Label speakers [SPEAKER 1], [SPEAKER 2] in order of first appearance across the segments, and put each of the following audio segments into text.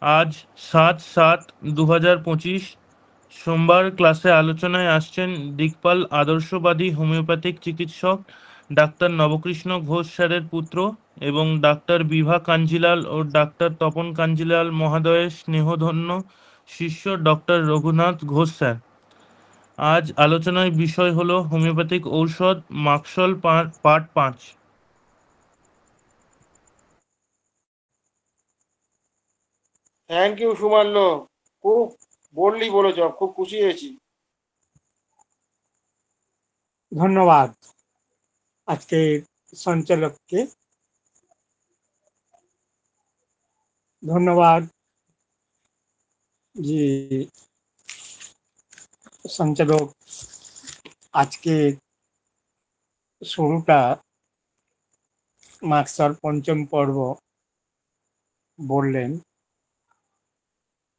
[SPEAKER 1] আজ 7/7/2025 সোমবার ক্লাসে আলোচনায় আসছেন দিকপাল আদর্শবাদী হোমিওপ্যাথিক চিকিৎসক ডাক্তার নবকৃষ্ণ ঘোষ স্যারের পুত্র এবং ডাক্তার বিভা কাঞ্জিলাল ও ডাক্তার তপন কাঞ্জিলাল মহোদয়ের স্নেহধন্য শিষ্য ডক্টর রঘুনাথ ঘোষ স্যার। আজ আলোচনার বিষয় হলো হোমিওপ্যাথিক ঔষধ মাক্সল পার্ট 5।
[SPEAKER 2] থ্যাংক ইউ সুমান্য, খুব বললি বলেছ, খুব খুশি হয়েছি।
[SPEAKER 3] ধন্যবাদ আজকে সঞ্চালককে। ধন্যবাদ যে সঞ্চালক আজকে শুরুটা মাক্সর পঞ্চম পর্ব বললেন।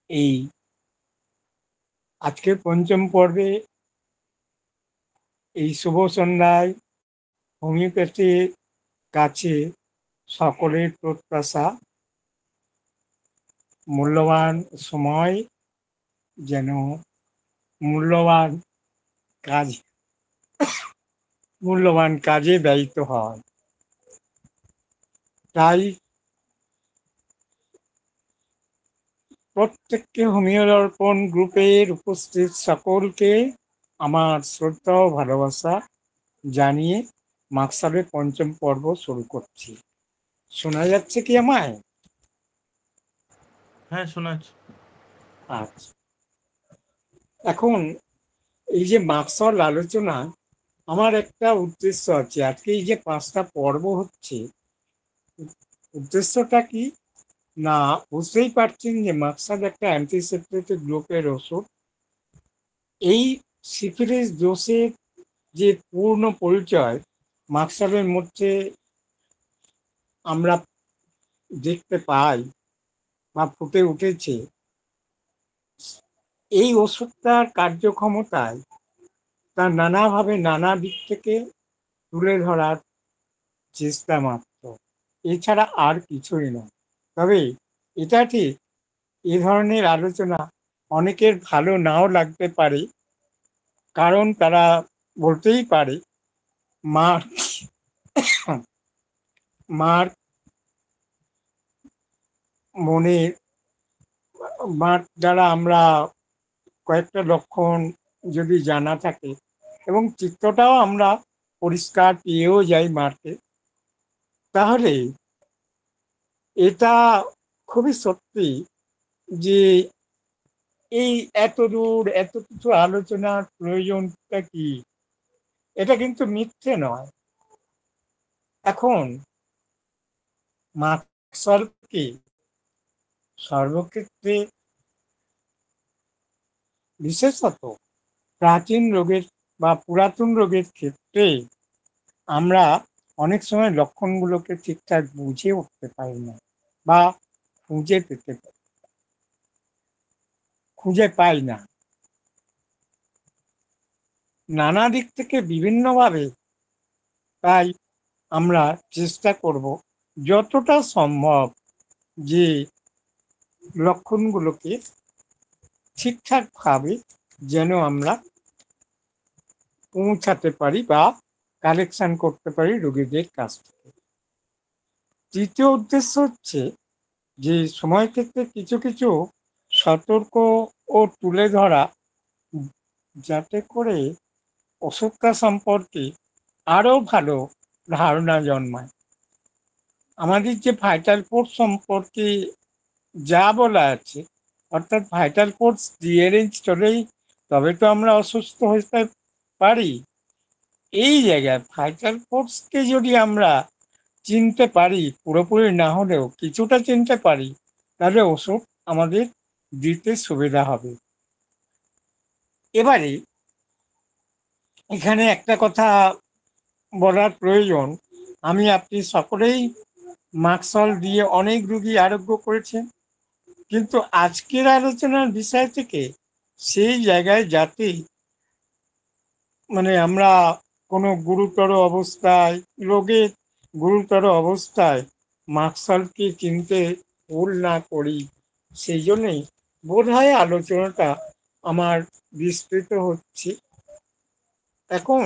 [SPEAKER 3] এই আজকের পঞ্চম পর্বে এই শুভ সন্ধ্যায় হোমিওপ্যাথির কাছে সকলের প্রত্যাশা মূল্যবান সময় যেন মূল্যবান কাজে ব্যয়িত হয়। তাই প্রত্যেককে হোমিও দর্পণ গ্রুপের উপস্থিত সকলকে আমার শ্রদ্ধা ও ভালোবাসা জানিয়ে মাক্সারের পঞ্চম পর্ব শুরু করছি। শোনা যাচ্ছে কি আমায়?
[SPEAKER 1] হ্যাঁ, শোনাচ্ছি।
[SPEAKER 3] আচ্ছা, এখন এই যে মাক্সল আলোচনা, আমার একটা উদ্দেশ্য আছে। আজকে এই যে 5টা পর্ব হচ্ছে, উদ্দেশ্যটা কি না বুঝতেই পারছেন যে মাক্সাল একটা অ্যান্টিসেপ্টিক গ্রুপের ওষুধ। এই সিফিলিস দোষের যে পূর্ণ পরিচয় মাক্সালের মধ্যে আমরা দেখতে পাই বা ফুটে উঠেছে, এই ওষুধটার কার্যক্ষমতায় তার নানাভাবে নানা দিক থেকে তুলে ধরার চেষ্টা মাত্র, এছাড়া আর কিছুই নয়। তবে এটা ঠিক, এ ধরনের আলোচনা অনেকের ভালো নাও লাগতে পারে, কারণ তারা বলতেই পারে মার মার মনের মার দ্বারা আমরা কয়েকটা লক্ষণ যদি জানা থাকে এবং চিত্রটাও আমরা পরিষ্কার পেয়েও যাই মারকে, তাহলে এটা খুবই সত্যি যে এই এত দূর এত কিছু আলোচনার প্রয়োজনটা কি, এটা কিন্তু মিথ্যে নয়। এখন মাক্সলকে সর্বক্ষেত্রে, বিশেষত প্রাচীন রোগের বা পুরাতন রোগের ক্ষেত্রে আমরা অনেক সময় লক্ষণগুলোকে ঠিকঠাক বুঝে উঠতে পারি না বা খুঁজে পাই না। নানা দিক থেকে বিভিন্নভাবে, তাই আমরা চেষ্টা করব যতটা সম্ভব যে লক্ষণগুলোকে ঠিকঠাকভাবে যেন আমরা পৌঁছাতে পারি বা কালেকশন করতে পারি রোগীদের কাছ থেকে। তৃতীয় উদ্দেশ্য হচ্ছে যে সময় ক্ষেত্রে কিছু কিছু সতর্ক ও তুলে ধরা, যাতে করে ওষুধটা সম্পর্কে আরো ভালো ধারণা জন্মায়। আমাদের যে ভাইটাল ফোর্স সম্পর্কে যা বলা আছে, অর্থাৎ ভাইটাল ফোর্স ডিএরেঞ্জ হলেই তবে তো আমরা অসুস্থ হতে পারি। এই জায়গায় ভাইটাল ফোর্সকে যদি আমরা চিনতে পারি, পুরোপুরি না হলেও কিছুটা চিনতে পারি, তাহলে ওষুধ আমাদের দিতে সুবিধা হবে। এবারে এখানে একটা কথা বলার প্রয়োজন, আমি আপনি সকলেই মাক্সল দিয়ে অনেক রুগী আরোগ্য করেছেন, কিন্তু আজকের আলোচনার বিষয় থেকে সেই জায়গায় যাতে আমরা কোনো গুরুতর অবস্থায় মাক্সলকে চিনতে ভুল না করি সেই জন্যই বোধহয় আলোচনাটা আমার বিস্তৃত হচ্ছে এখন।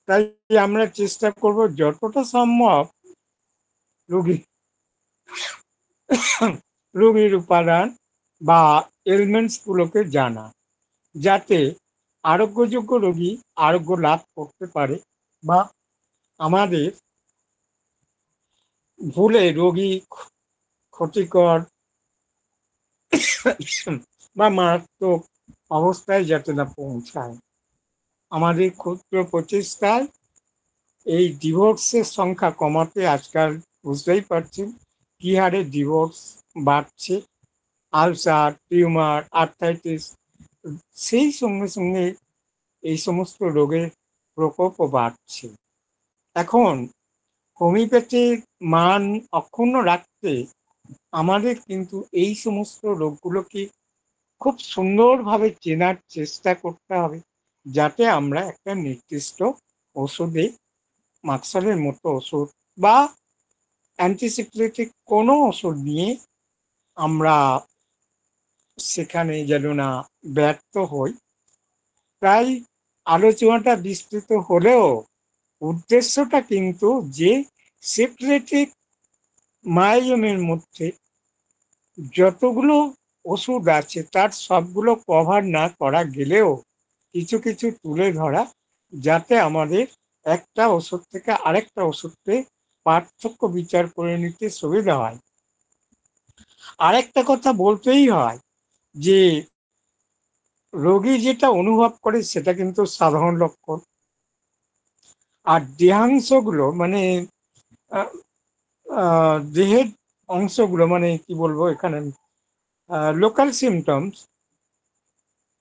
[SPEAKER 3] তাই আমরা চেষ্টা করব যতটা সম্ভব রোগী রোগীর উপাদান বা এলিমেন্টস গুলোকে জানা, যাতে আরোগ্যযোগ্য রোগী আরোগ্য লাভ করতে পারে বা আমাদের ভুলে রোগী ক্ষতিকর বা মারাত্মক অবস্থায় যাতে না পৌঁছায়। আমাদের ক্ষুদ্র প্রচেষ্টায় এই ডিভোর্সের সংখ্যা কমাতে আজকাল বুঝতেই পারছেন কি হারে ডিভোর্স বাড়ছে, আলসার, টিউমার, আর্থাইটিস, সেই সঙ্গে সঙ্গে এই সমস্ত রোগের প্রকোপও বাড়ছে। এখন হোমিওপ্যাথির মান অক্ষুণ্ণ রাখতে আমাদের কিন্তু এই সমস্ত রোগগুলোকে খুব সুন্দরভাবে চেনার চেষ্টা করতে হবে, যাতে আমরা একটা নির্দিষ্ট ওষুধে মাক্সালের মতো ওষুধ বা অ্যান্টিসিপ্লেটিক কোনো ওষুধ নিয়ে আমরা সেখানে যেন না ব্যর্থ হই। তাই আলোচনাটা বিস্তৃত হলেও উদ্দেশ্যটা কিন্তু যে সিপ্লেটিক মায়োজমের মধ্যে যতগুলো ওষুধ আছে তার সবগুলো কভার না করা গেলেও কিছু কিছু তুলে ধরা, যাতে আমাদের একটা ওষুধ থেকে আরেকটা ওষুধকে পার্থক্য বিচার করে নিতে সুবিধা হয়। আরেকটা কথা বলতেই হয় যে রোগী যেটা অনুভব করে সেটা কিন্তু সাধারণ লক্ষণ, আর দেহাংশগুলো মানে দেহের অংশগুলো মানে কি বলবো এখানে লোকাল সিমটমস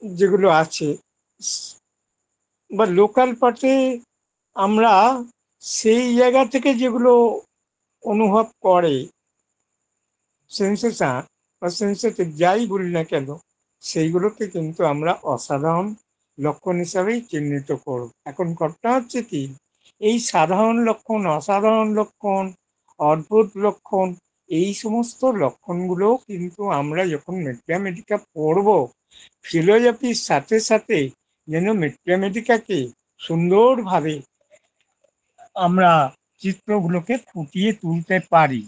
[SPEAKER 3] যেগুলো আছে বা লোকাল পার্টে আমরা সেই জায়গা থেকে যেগুলো অনুভব করে সেন্সেশন বা সেন্সেটিভ যাই বলি না কেন, সেইগুলোকে কিন্তু আমরা অসাধারণ লক্ষণ হিসাবেই চিহ্নিত করব। এখন ঘটনা হচ্ছে কি, এই সাধারণ লক্ষণ, অসাধারণ লক্ষণ, অদ্ভুত লক্ষণ, এই সমস্ত লক্ষণগুলো কিন্তু আমরা যখন ম্যাথমেটিকা পড়ব, ফিলোজফির সাথে সাথে যেন ম্যাথমেটিকাকে সুন্দরভাবে আমরা চিত্রগুলোকে ফুটিয়ে তুলতে পারি।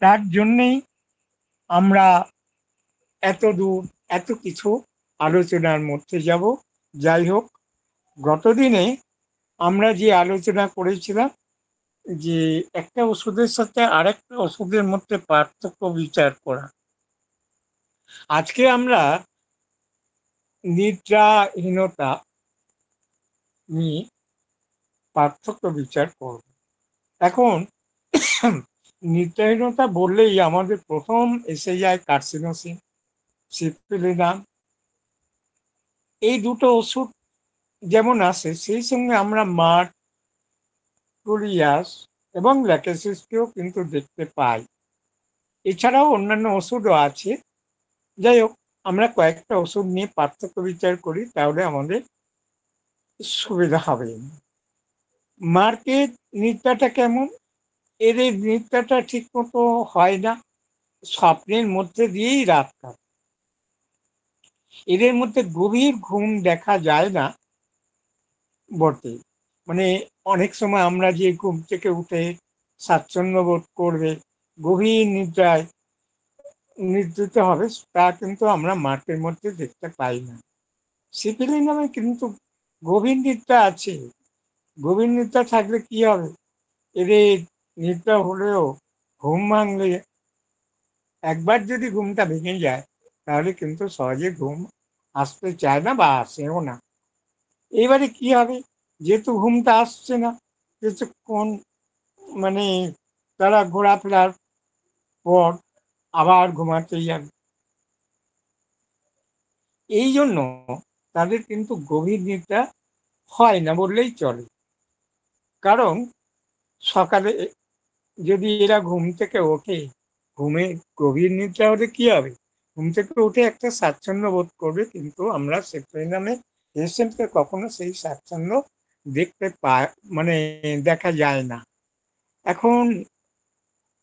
[SPEAKER 3] তার জন্যেই আমরা এত দূর এত কিছু আলোচনার মধ্যে যাব। যাই হোক, গতদিনে আমরা যে আলোচনা করেছিলাম যে একটা ওষুধের সাথে আরেকটা ওষুধের মধ্যে পার্থক্য বিচার করা, আজকে আমরা নিদ্রাহীনতা নিয়ে পার্থক্য বিচার করব। এখন নিদ্রাহীনতা বললেই আমাদের প্রথম এসে যায় কার্সিনোসিন, সিপ্রিলিনাম, এই দুটো ওষুধ যেমন আসে সেই সঙ্গে আমরা মার্ট, টুলিয়াস এবং ল্যাকেসিসকেও কিন্তু দেখতে পাই। এছাড়াও অন্যান্য ওষুধও আছে। যাই হোক, আমরা কয়েকটা ওষুধ নিয়ে পার্থক্য বিচার করি, তাহলে আমাদের সুবিধা হবে। মার্কেট নিদ্রাটা কেমন? এদের নিদ্রাটা ঠিক মতো হয় না, স্বপ্নের মধ্যে দিয়েই রাত কাটে। এদের মধ্যে গভীর ঘুম দেখা যায় না বটে, মানে অনেক সময় আমরা যে ঘুম থেকে উঠে স্বাচ্ছন্দ্য বোধ করবে, গভীর নিদ্রায় নিদ্রিত হবে, তা কিন্তু আমরা মাঠের মধ্যে দেখতে পাই না। সিপিলি নামে কিন্তু গভীর নিদ্রা আছে। গভীর নিদ্রা থাকলে কি হবে, এদের নিদ্রা হলেও ঘুম ভাঙলে, একবার যদি ঘুমটা ভেঙে যায় তাহলে কিন্তু সহজে ঘুম আসতে চায় না বা আসেও না। এবারে কি হবে, যেহেতু ঘুমটা আসছে না, কিছুক্ষণ মানে তারা ঘোরাফেরার পর আবার ঘুমাতে যাবে। এই জন্য তাদের কিন্তু গভীর নিদ্রা হয় না বললেই চলে। কারণ সকালে যদি এরা ঘুম থেকে ওঠে, ঘুমে গভীর নিদ্রা হলে কি হবে, ঘুম থেকে উঠে একটা স্বাচ্ছন্দ্য বোধ করবে, কিন্তু আমরা সেপ্টেনামে পেশেন্টকে কখনো সেই স্বাচ্ছন্দ্য দেখতে মানে দেখা যায় না। এখন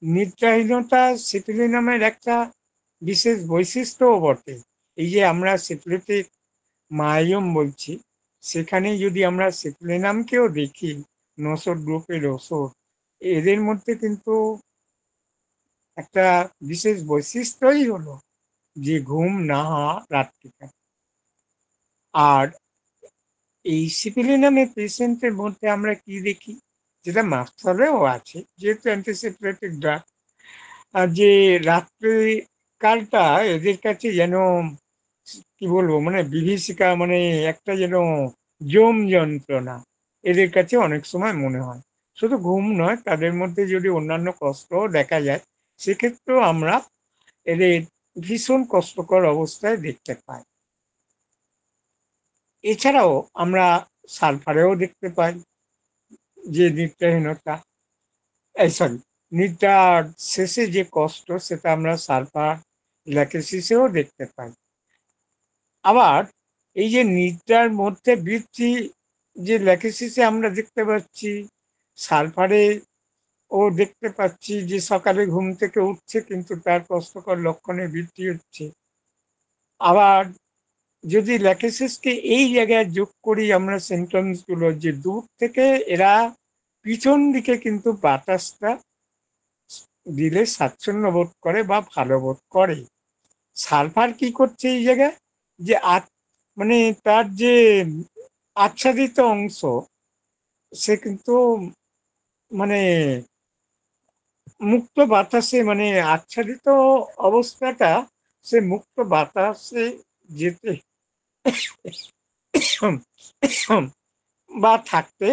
[SPEAKER 3] নিদ্রাহীনতা সিপিলি নামের একটা বিশেষ বৈশিষ্ট্যও বটে। এই যে আমরা সিপ্রেটিক মাইয়ম বলছি, সেখানে যদি আমরা সিপ্লেনামকেও দেখি, নসর গ্রুপের ওষুধ, এদের মধ্যে কিন্তু একটা বিশেষ বৈশিষ্ট্যই হলো যে ঘুম না হওয়া রাত্রিকাল। আর এই সিপিলিনামের পেশেন্টের মধ্যে আমরা কি দেখি, যেটা মাস্টারেও আছে, যেহেতু অ্যান্টিসিপিলেটিক ড্রাগ, আর যে রাত্রি কালটা এদের কাছে যেন কি বলবো, মানে বিভীষিকা, মানে একটা যেন জম যন্ত্রণা এদের কাছে অনেক সময় মনে হয়। শুধু ঘুম নয়, তাদের মধ্যে যদি অন্যান্য কষ্টও দেখা যায়, সেক্ষেত্রেও আমরা এদের ভীষণ কষ্টকর অবস্থায় দেখতে পাই। এছাড়াও আমরা সালফারেও দেখতে পাই যে নিদ্রাহীনতা, এই সরি, নিদ্রার শেষে যে কষ্ট, সেটা আমরা সালফার ল্যাকেসিসেও দেখতে পাই। আবার এই যে নিদ্রার মধ্যে বৃদ্ধি, যে ল্যাকেসিসে আমরা দেখতে পাচ্ছি, সালফারে ও দেখতে পাচ্ছি যে সকালে ঘুম থেকে উঠছে কিন্তু তার কষ্টকর লক্ষণে বৃদ্ধি হচ্ছে। আবার যদি ল্যাকেসিসকে এই জায়গায় যোগ করি আমরা সিমটমস গুলো, যে দূর থেকে এরা পিছন দিকে কিন্তু বাতাসটা দিলে স্বাচ্ছন্দ্য বোধ করে বা ভালো বোধ করে। সালফার কি করছে এই জায়গায়, যে মানে তার যে আচ্ছাদিত অংশ, সে কিন্তু মানে মুক্ত বাতাসে, মানে আচ্ছাদিত অবস্থাটা সে মুক্ত বাতাসে যেতে বা থাকতে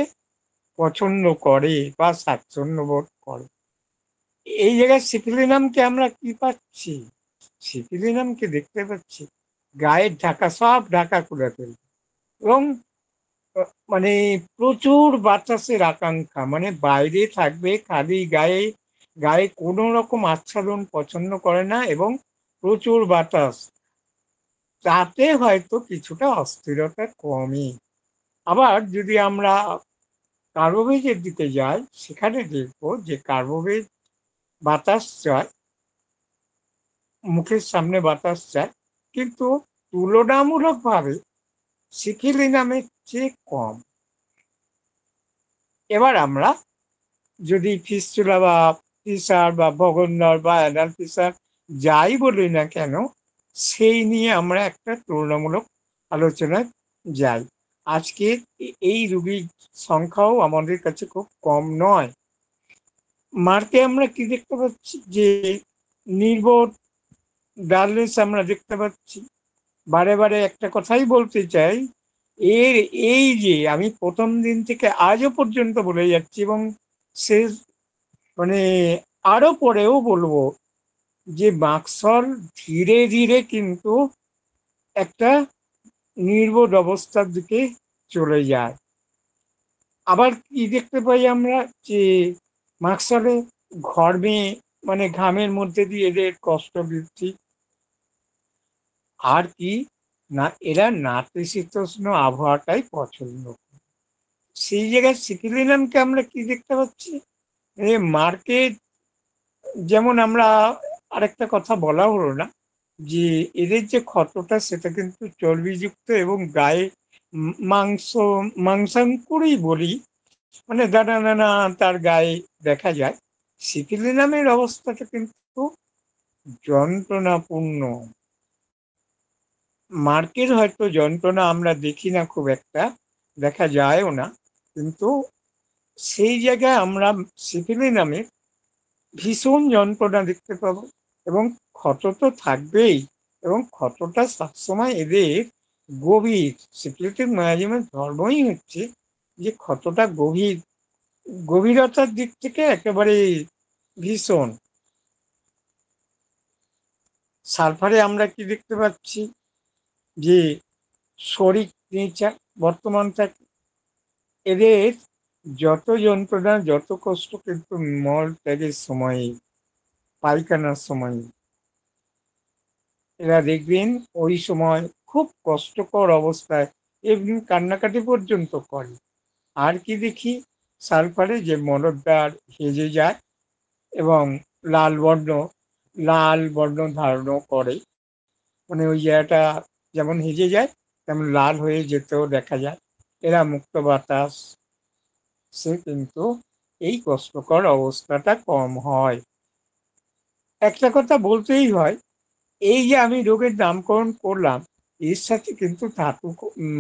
[SPEAKER 3] পছন্দ করে বা স্বাচ্ছন্দ্য বোধ করে। এই জায়গায় সিপিলিনামকে আমরা কি পাচ্ছি, সিপিলিনামকে দেখতে পাচ্ছি গায়ের ঢাকা সব ঢাকা খুলে ফেলবে, এবং মানে প্রচুর বাতাসের আকাঙ্ক্ষা, মানে বাইরে থাকবে খালি গায়ে, গায়ে কোনো রকম আচ্ছাদন পছন্দ করে না, এবং প্রচুর বাতাস, তাতে হয়তো কিছুটা অস্থিরতা কমে। আবার যদি আমরা কার্বোভেজের দিকে যাই, সেখানে দেখবো যে কার্বোভেজ বাতাস চায়, মুখের সামনে বাতাস চায়, কিন্তু তুলনামূলকভাবে সিপিলিনামের চেয়ে কম। এবার আমরা যদি ফিস্টুলা বা ফিসার বা ভগন্দর বা অ্যাডাল ফিসার যাই বলি না কেন, সেই নিয়ে আমরা একটা তুলনামূলক আলোচনায় যাই। আজকে এই রোগীর সংখ্যাও আমাদের কাছে খুব কম নয়। মার্কে আমরা কি দেখতে পাচ্ছি, যে নির্বোধ ডালনেস আমরা দেখতে পাচ্ছি। বারে বারে একটা কথাই বলতে চাই, এর এই যে আমি প্রথম দিন থেকে আজও পর্যন্ত বলে যাচ্ছি, এবং শেষ মানে আরো পরেও বলবো, যে মাকসল ধীরে ধীরে কিন্তু একটা নির্বোধ অবস্থার দিকে চলে যায়। আবার কি দেখতে পাই আমরা, যে মাকসলে ঘর্মে, মানে ঘামের মধ্যে দিয়ে এদের কষ্ট বৃদ্ধি। আর কি না, এরা নাতিশীতোষ্ণ আবহাওয়াটাই পছন্দ করে। সেই জায়গায় সিপিলিনামকে আমরা কি দেখতে পাচ্ছি, মার্কেট, যেমন আমরা আরেকটা কথা বলা হলো না, যে এদের যে ক্ষতটা সেটা কিন্তু চর্বিযুক্ত, এবং গায়ে মাংস, মাংসাঙ্কুরই বলি, মানে দানা দানা তার গায়ে দেখা যায়। সিপিলিনামের অবস্থাটা কিন্তু যন্ত্রণাপূর্ণ। মার্কের হয়তো যন্ত্রণা আমরা দেখি না খুব একটা, দেখা যায়ও না, কিন্তু সেই জায়গায় আমরা সিপিলিনামে ভীষণ যন্ত্রণা দেখতে পাবো, এবং ক্ষত তো থাকবেই, এবং ক্ষতটা সবসময় এদের গভীর। সিপিলিটিক মায়াজিমের ধর্মই হচ্ছে যে ক্ষতটা গভীর, গভীরতার দিক থেকে একেবারে ভীষণ। সালফারে আমরা কি দেখতে পাচ্ছি, যে শরীর নেচার বর্তমান থাকে, এদের যত যন্ত্রণা যত কষ্ট কিন্তু মল ত্যাগের সময়ে, পায়খানার সময়, এরা দেখবেন ওই সময় খুব কষ্টকর অবস্থায় এমনি কান্নাকাটি পর্যন্ত করে। আর কি দেখি সালফারে, যে মলদ্বার হেজে যায় এবং লাল বর্ণ লাল বর্ণ ধারণ করে, মানে ওই জায়গাটা যেমন হেজে যায় তেমন লাল হয়ে যেতেও দেখা যায়। এরা মুক্ত বাতাস সে কিন্তু এই কষ্টকর অবস্থাটা কম হয়। একটা কথা বলতেই হয়, এই যে আমি রোগের নামকরণ করলাম এর সাথে কিন্তু ধাতু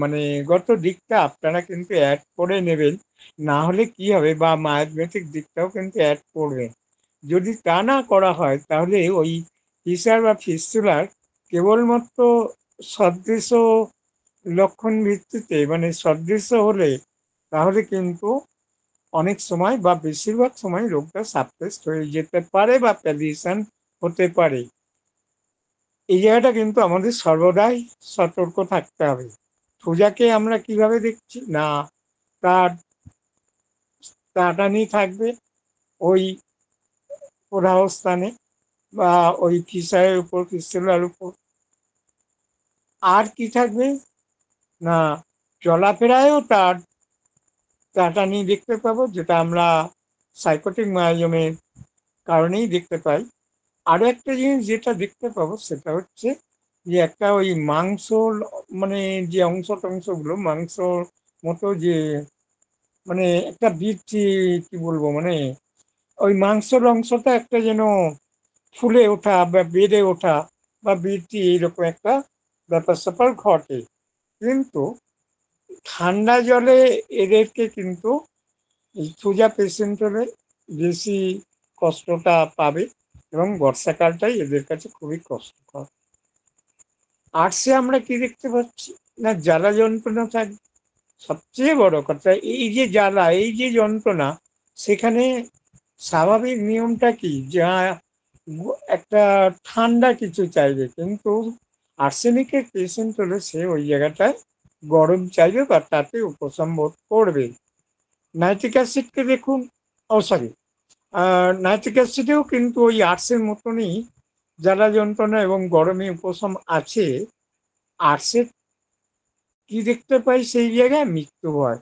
[SPEAKER 3] মানে গত দিকটা আপনারা কিন্তু অ্যাড করে নেবেন, না হলে কি হবে, বা ম্যাথমেটিক দিকটাও কিন্তু অ্যাড করবেন। যদি তা না করা হয় তাহলে ওই ফিসার বা ফিস্টুলার কেবলমাত্র সদৃশ লক্ষণ ভিত্তিতে, মানে সদৃশ হলে তাহলে কিন্তু অনেক সময় বা বেশিরভাগ সময় রোগটা সাপ্রেসড হয়ে যেতে পারে বা প্যালিয়েশন হতে পারে। এই জায়গাটা কিন্তু আমাদের সর্বদাই সতর্ক থাকতে হবে। সোজাকে আমরা কিভাবে দেখছি না, তার টাটানি থাকবে ওই প্রদাহ স্থানে বা ওই ফিসারের উপর, ফিস্টুলার উপর। আর কি থাকবে না, চলাফেরায়ও তার টাটানি দেখতে পাবো, যেটা আমরা সাইকোটিক মায়োজমের কারণেই দেখতে পাই। আরো একটা জিনিস যেটা দেখতে পাবো সেটা হচ্ছে যে একটা ওই মাংস, মানে যে অংশ টংশগুলো মাংসর মতো, যে মানে একটা বৃদ্ধি, কি বলবো, মানে ওই মাংসের অংশটা একটা যেন ফুলে ওঠা বা বেড়ে ওঠা বা বৃদ্ধি, এইরকম একটা ব্যাপার স্যাপার ঘটে। কিন্তু ঠান্ডা জলে এদেরকে কিন্তু এই সোজা পেশেন্ট হলে বেশি কষ্টটা পাবে, এবং বর্ষাকালটাই এদের কাছে খুবই কষ্টকর। আর্টসে আমরা কি দেখতে পাচ্ছি না, জ্বালা যন্ত্রণা থাকবে। সবচেয়ে বড় কথা, এই যে জ্বালা, এই যে যন্ত্রণা, সেখানে স্বাভাবিক নিয়মটা কি, যা একটা ঠান্ডা কিছু চাইবে, কিন্তু আর্সেনিকের পেশেন্ট হলে সে ওই জায়গাটায় গরম চাইবে বা তাতে উপশম বোধ করবে। নাইট্রিক অ্যাসিডকে দেখুন, ও সরি, নাইট্রিক অ্যাসিডেও কিন্তু ওই আর্টসের মতনই জ্বালা যন্ত্রণা এবং গরমে উপশম আছে। আর্টসের কি দেখতে পাই সেই জায়গায় মৃত্যু ভয়,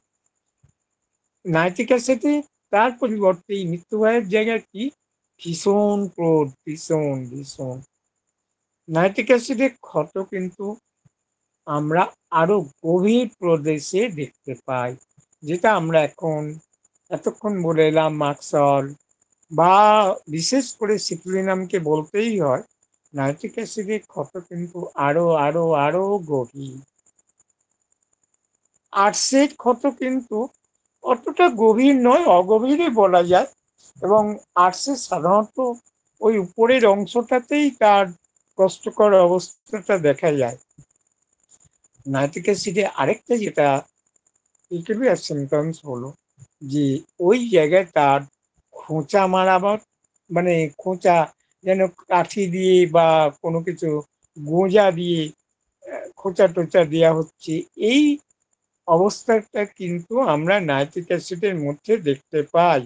[SPEAKER 3] নাইট্রিক অ্যাসিডে তার পরিবর্তে এই মৃত্যু ভয়ের জায়গায় কি ভীষণ ক্রোধ, ভীষণ ভীষণ। নাইট্রিক অ্যাসিডের ক্ষত কিন্তু আমরা আরো গভীর প্রদেশে দেখতে পাই, যেটা আমরা এতক্ষণ বলে এলাম মাক্সল, বা বিশেষ করে সিক্লিনামকে বলতেই হয়। নাইট্রিক অ্যাসিডের ক্ষত কিন্তু আরো আরো আরো গভীর। আর্টসের ক্ষত কিন্তু অতটা গভীর নয়, অগভীরই বলা যায়, এবং আর্টসের সাধারণত ওই উপরের অংশটাতেই তার কষ্টকর অবস্থাটা দেখা যায়। নাইট্রিক অ্যাসিডে আরেকটা যেটা পিকিউলিয়ার সিমটমস হলো যে ওই জায়গায় তার খোঁচা মারাবার, মানে খোঁচা যেন কাঠি দিয়ে বা কোনো কিছু গোঁজা দিয়ে খোঁচা টোচা দেওয়া হচ্ছে, এই অবস্থাটা কিন্তু আমরা নাইট্রিক অ্যাসিডের মধ্যে দেখতে পাই।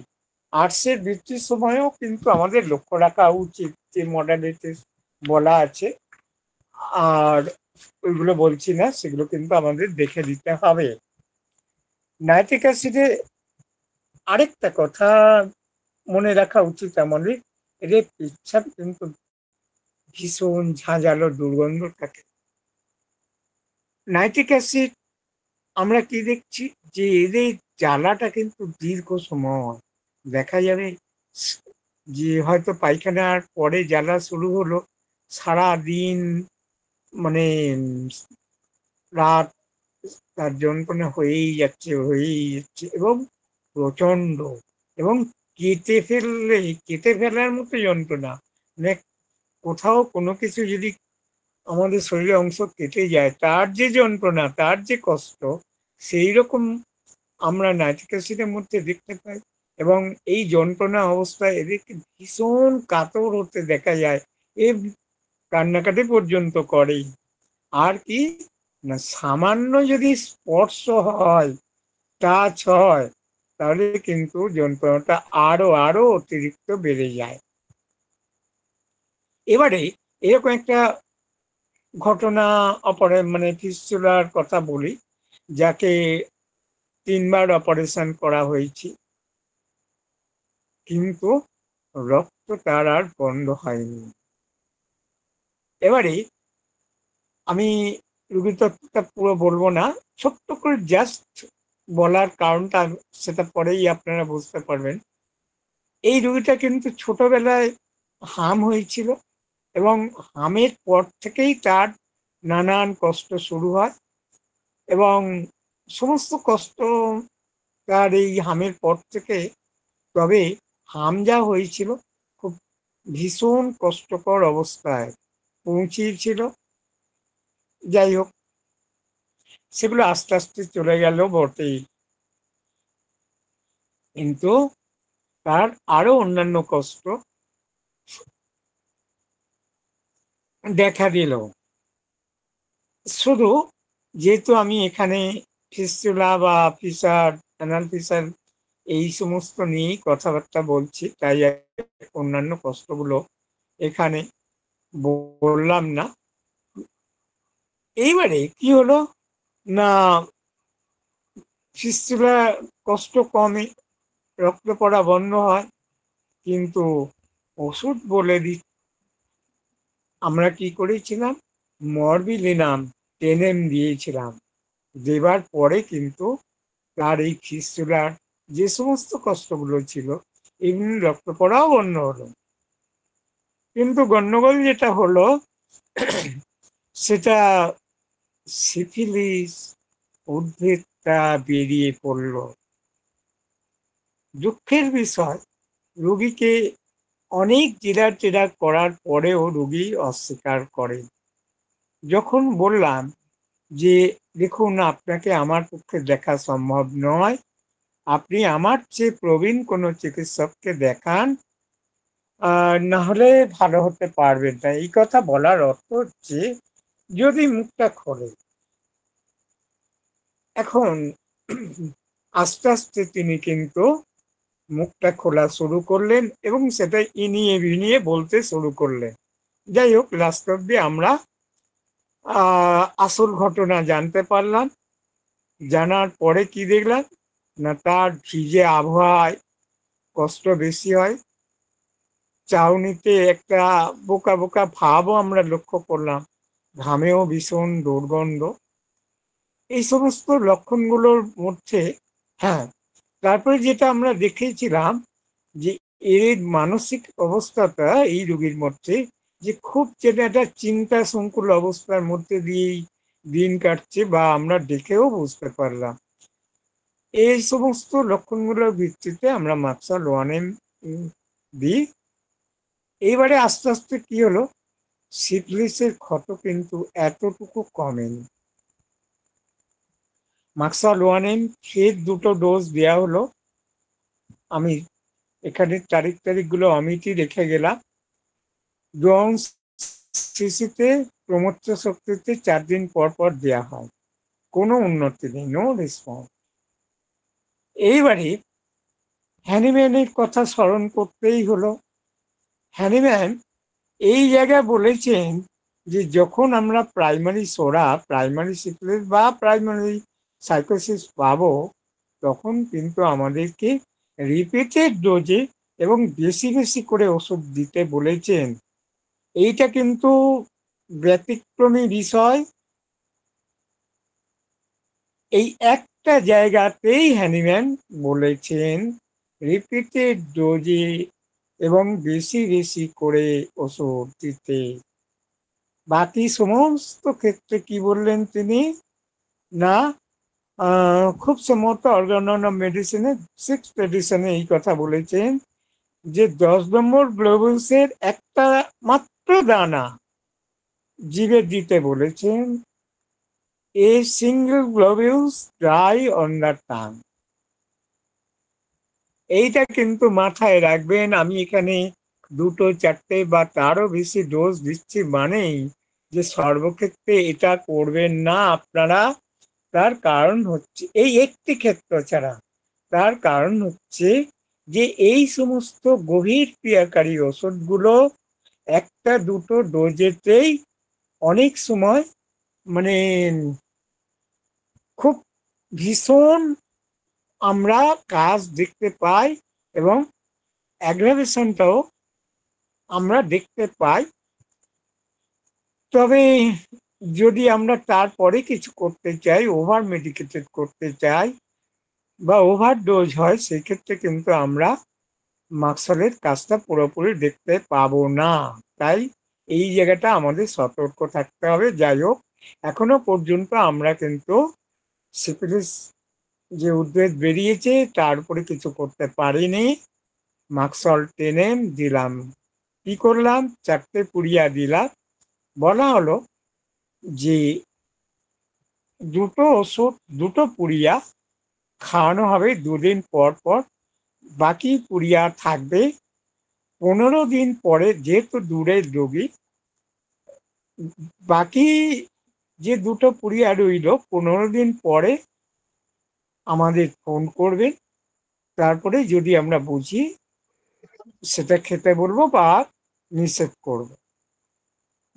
[SPEAKER 3] আর্টসের বৃত্তির সময়ও কিন্তু আমাদের লক্ষ্য রাখা উচিত, যে মডালিটি বলা আছে, আর ওইগুলো বলছি না, সেগুলো কিন্তু আমাদের দেখে দিতে হবে। নাইট্রিক অ্যাসিডে আরেকটা কথা মনে রাখা উচিত আমাদের, এদের পেচ্ছাপ কিন্তু ভীষণ ঝাঁঝালো দুর্গন্ধ থাকে। নাইট্রিক অ্যাসিড আমরা কি দেখছি, যে এদের জ্বালাটা কিন্তু দীর্ঘ সময় দেখা যাবে, যে হয়তো পায়খানার পরে জ্বালা শুরু হলো, সারা দিন, মানে রাত তার যন্ত্রণা হয়েই যাচ্ছে এবং প্রচন্ড, এবং কেটে ফেলার মতো যন্ত্রণা। মানে কোথাও কোনো কিছু যদি আমাদের শরীরের অংশ কেটে যায়, তার যে যন্ত্রণা, তার যে কষ্ট, সেই রকম আমরা নাইট্রিক অ্যাসিডের মধ্যে দেখতে পাই। এবং এই যন্ত্রণা অবস্থায় এদেরকে ভীষণ কাতর হতে দেখা যায়, এ কান্নাকাটি পর্যন্ত করেই। আর কি না, সামান্য যদি স্পর্শ হয়, টাচ হয়, তাহলে কিন্তু যন্ত্রণাটা আরো আরো অতিরিক্ত বেড়ে যায়। এবারে এরকম একটা ঘটনা, মানে ফিস্টুলার কথা বলি, যাকে 3বার অপারেশন করা হয়েছে, কিন্তু রক্ত তার আর বন্ধ হয়নি। এবারে আমি রুগীর তথ্যটা পুরো বলবো না, ছোট্ট করে জাস্ট বলার কারণটা সেটা পরেই আপনারা বুঝতে পারবেন। এই রুগীটা কিন্তু ছোটবেলায় হাম হয়েছিল এবং হামের পর থেকেই তার নানান কষ্ট শুরু হয় এবং সমস্ত কষ্ট তার এই হামের পর থেকে। তবে হাম যা হয়েছিল খুব ভীষণ কষ্টকর অবস্থায় পৌঁছিয়েছিল। যাই হোক, সেগুলো আস্তে আস্তে চলে গেল বটেই, কিন্তু তার আরো অন্যান্য কষ্ট দেখা দিল। শুধু যেহেতু আমি এখানে ফিস্টুলা বা ফিসার, অ্যানাল ফিসার এই সমস্ত নিয়েই কথাবার্তা বলছি, তাই অন্যান্য কষ্টগুলো এখানে বললাম না। এইবারে কি হলো না, ফিস্টুলা কষ্ট কমে, রক্ত পড়া বন্ধ হয়, কিন্তু ওষুধ বলে আমরা কি করেছিলাম, মরবিলিনাম 10 দিয়েছিলাম। দেবার পরে কিন্তু তার এই ফিস্টুলার যে সমস্ত কষ্টগুলো ছিল, এমনি রক্ত পড়াও বন্ধ হলো। কিন্তু গন্ডগোল যেটা হলো সেটা সিফিলিস উদ্ভিদটা বেরিয়ে পড়ল। দুঃখের বিষয়, রোগীকে অনেক জেরা করার পরেও রোগী অস্বীকার করে। যখন বললাম যে দেখুন, আপনাকে আমার পক্ষে দেখা সম্ভব নয়, আপনি আমার চেয়ে প্রবীণ কোনো চিকিৎসককে দেখান, না হলে ভালো হতে পারবেন না। এই কথা বলার অর্থ হচ্ছে যদি মুখটা খোলে। এখন আস্তে আস্তে তিনি কিন্তু মুখটা খোলা শুরু করলেন এবং সেটা ইনিয়ে বিনিয়ে বলতে শুরু করলেন। যাই হোক, লাস্ট অব্দি আমরা আসল ঘটনা জানতে পারলাম। জানার পরে কি দেখলাম না, তার ভিজে আবহাওয়ায় কষ্ট বেশি হয়, চাউনিতে একটা বোকা বোকা ভাবও আমরা লক্ষ্য করলাম, ঘামেও ভীষণ দুর্গন্ধ। এই সমস্ত লক্ষণগুলোর মধ্যে, হ্যাঁ, তারপরে যেটা আমরা দেখেছিলাম যে এর মানসিক অবস্থাটা এই রোগীর মধ্যে যে খুব যেটা একটা চিন্তা সংকুল অবস্থার মধ্যে দিয়েই দিন কাটছে, বা আমরা দেখেও বুঝতে পারলাম। এই সমস্ত লক্ষণগুলোর ভিত্তিতে আমরা মাক্সা লোয়ানিন দিই। এইবারে আস্তে আস্তে কি হলো, সিফিলিসের ক্ষত কিন্তু এতটুকু কমেনি। মাক্সা লোয়ানিন ফের 2টো ডোজ দেওয়া হলো। আমি এখানে তারিখগুলো অমিটই রেখে গেলাম। ডোজ শিশিতে প্রমোচ্চ শক্তিতে 4 দিন পর পর দেওয়া হয়, কোনো উন্নতি নেই, নো রেসপন্স। এইবারে হ্যানিম্যানের কথা স্মরণ করতেই হলো। হ্যানিম্যান এই জায়গায় বলেছেন যে যখন আমরা প্রাইমারি সিফিলিস বা প্রাইমারি সাইকোসিস পাবো, তখন কিন্তু আমাদেরকে রিপিটেড ডোজে এবং বেশি বেশি করে ওষুধ দিতে বলেছেন। এইটা কিন্তু ব্যতিক্রমী বিষয়। এই একটা জায়গাতেই হ্যানিম্যান বলেছেন রিপিটেড ডোজে এবং বেশি বেশি করে ওষুধ দিতে। বাকি সমস্ত ক্ষেত্রে কি বললেন তিনি না, খুব সম্ভবত অর্গানন মেডিসিনে 6th এডিশনে এই কথা বলেছেন যে 10 নম্বর গ্লোবুলসের একটা মাত্র দানা জিভে দিতে বলেছেন। A single globules dry on the tongue. এইটা কিন্তু মাথায় রাখবেন। আমি এখানে 2টো 4টে বা তারও বেশি ডোজ দিচ্ছি মানেই যে সর্বক্ষেত্রে এটা করবেন না আপনারা। তার কারণ হচ্ছে এই একটি ক্ষেত্র ছাড়া, তার কারণ হচ্ছে যে এই সমস্ত গভীর ক্রিয়াকারী ওষুধগুলো 1-2টো ডোজেতেই অনেক সময় মানে খুব ভীষণ আমরা কাজ দেখতে পাই এবং অ্যাগ্রাভেশনটাও আমরা দেখতে পাই। তবে যদি আমরা তারপরে কিছু করতে চাই, ওভার মেডিকেটেড করতে চাই বা ওভার ডোজ হয়, সেক্ষেত্রে কিন্তু আমরা মাক্সলের কাজটা পুরোপুরি দেখতে পাবো না। তাই এই জায়গাটা আমাদের সতর্ক থাকতে হবে। যাই হোক, এখনো পর্যন্ত আমরা কিন্তু সিফিলিস যে উদ্ভিদ বেরিয়েছে তার উপরে কিছু করতে পারিনি। মাক্সল টেনে দিলাম, কি করলাম, 4টে পুড়িয়া দিলাম। বলা হলো যে 2টো ওষুধ, 2টো পুড়িয়া খাওয়ানো হবে 2 দিন পর পর, বাকি পুড়িয়া থাকবে 15 দিন পরে। যেহেতু দূরের রোগী, বাকি যে 2টো পুড়িয়া রইল 15 দিন পরে আমাদের ফোন করবে। তারপরে যদি আমরা বুঝি সেটা খেতে বলবো বা নিষেধ করব।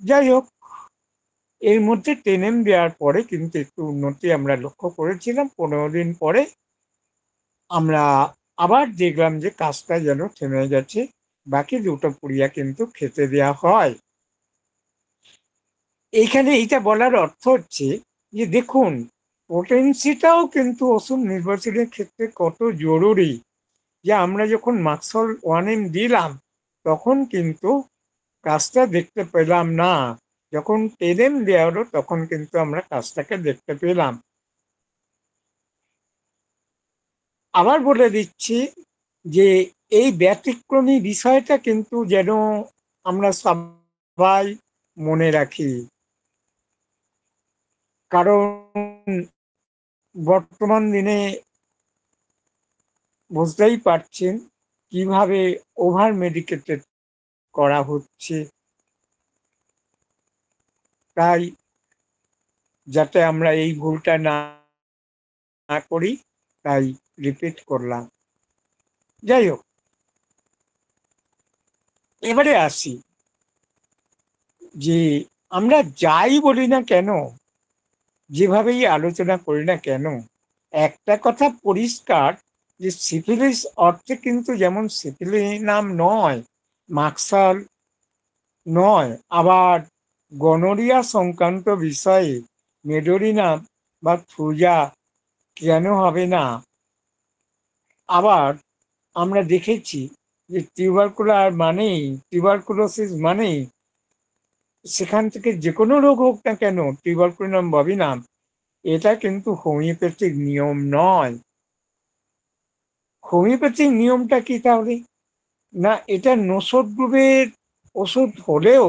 [SPEAKER 3] যাই হোক, এর মধ্যে টেনেম দেওয়ার পরে কিন্তু একটু উন্নতি আমরা লক্ষ্য করেছিলাম। 15 দিন পরে আমরা আবার দেখলাম যে কাজটা যেন থেমে গেছে। বাকি 2টো পুড়িয়া কিন্তু খেতে দেওয়া হয়। এইখানে এইটা বলার অর্থ হচ্ছে যে দেখুন, পোটেন্সিটাও কিন্তু ওষুধ নির্বাচনের ক্ষেত্রে কত জরুরি। যে আমরা যখন মাক্সল 1M দিলাম তখন কিন্তু কাজটা দেখতে পেলাম না, যখন 10M দেওয়া হলো তখন কিন্তু আমরা কাজটাকে দেখতে পেলাম। আবার বলে দিচ্ছি যে এই ব্যতিক্রমী বিষয়টা কিন্তু যেন আমরা সবাই মনে রাখি, কারণ বর্তমান দিনে বুঝতেই পারছেন কিভাবে ওভার মেডিকেটেড করা হচ্ছে। তাই যাতে আমরা এই ভুলটা না করি, তাই রিপিট করলাম। যাই হোক, এবারে আসি যে আমরা যাই বলি না কেন, যেভাবেই আলোচনা করি না কেন, একটা কথা পরিষ্কার যে সিফিলিস অর্থে কিন্তু যেমন সিফিলিনাম নয়, মাক্সাল নয়, আবার গনোরিয়া সংক্রান্ত বিষয়ে মেডোরিনাম বা থ্রুজা কেন হবে না। আবার আমরা দেখেছি যে টিউবারকুলোসিস মানেই সেখান থেকে যে কোনো রোগ হোক না কেন, টিউবারকুলিনাম ববিনাম, এটা কিন্তু হোমিওপ্যাথিক নিয়ম নয়। হোমিওপ্যাথিক নিয়মটা কি তাহলে? না, এটা নোসড গ্রুপের ওষুধ হলেও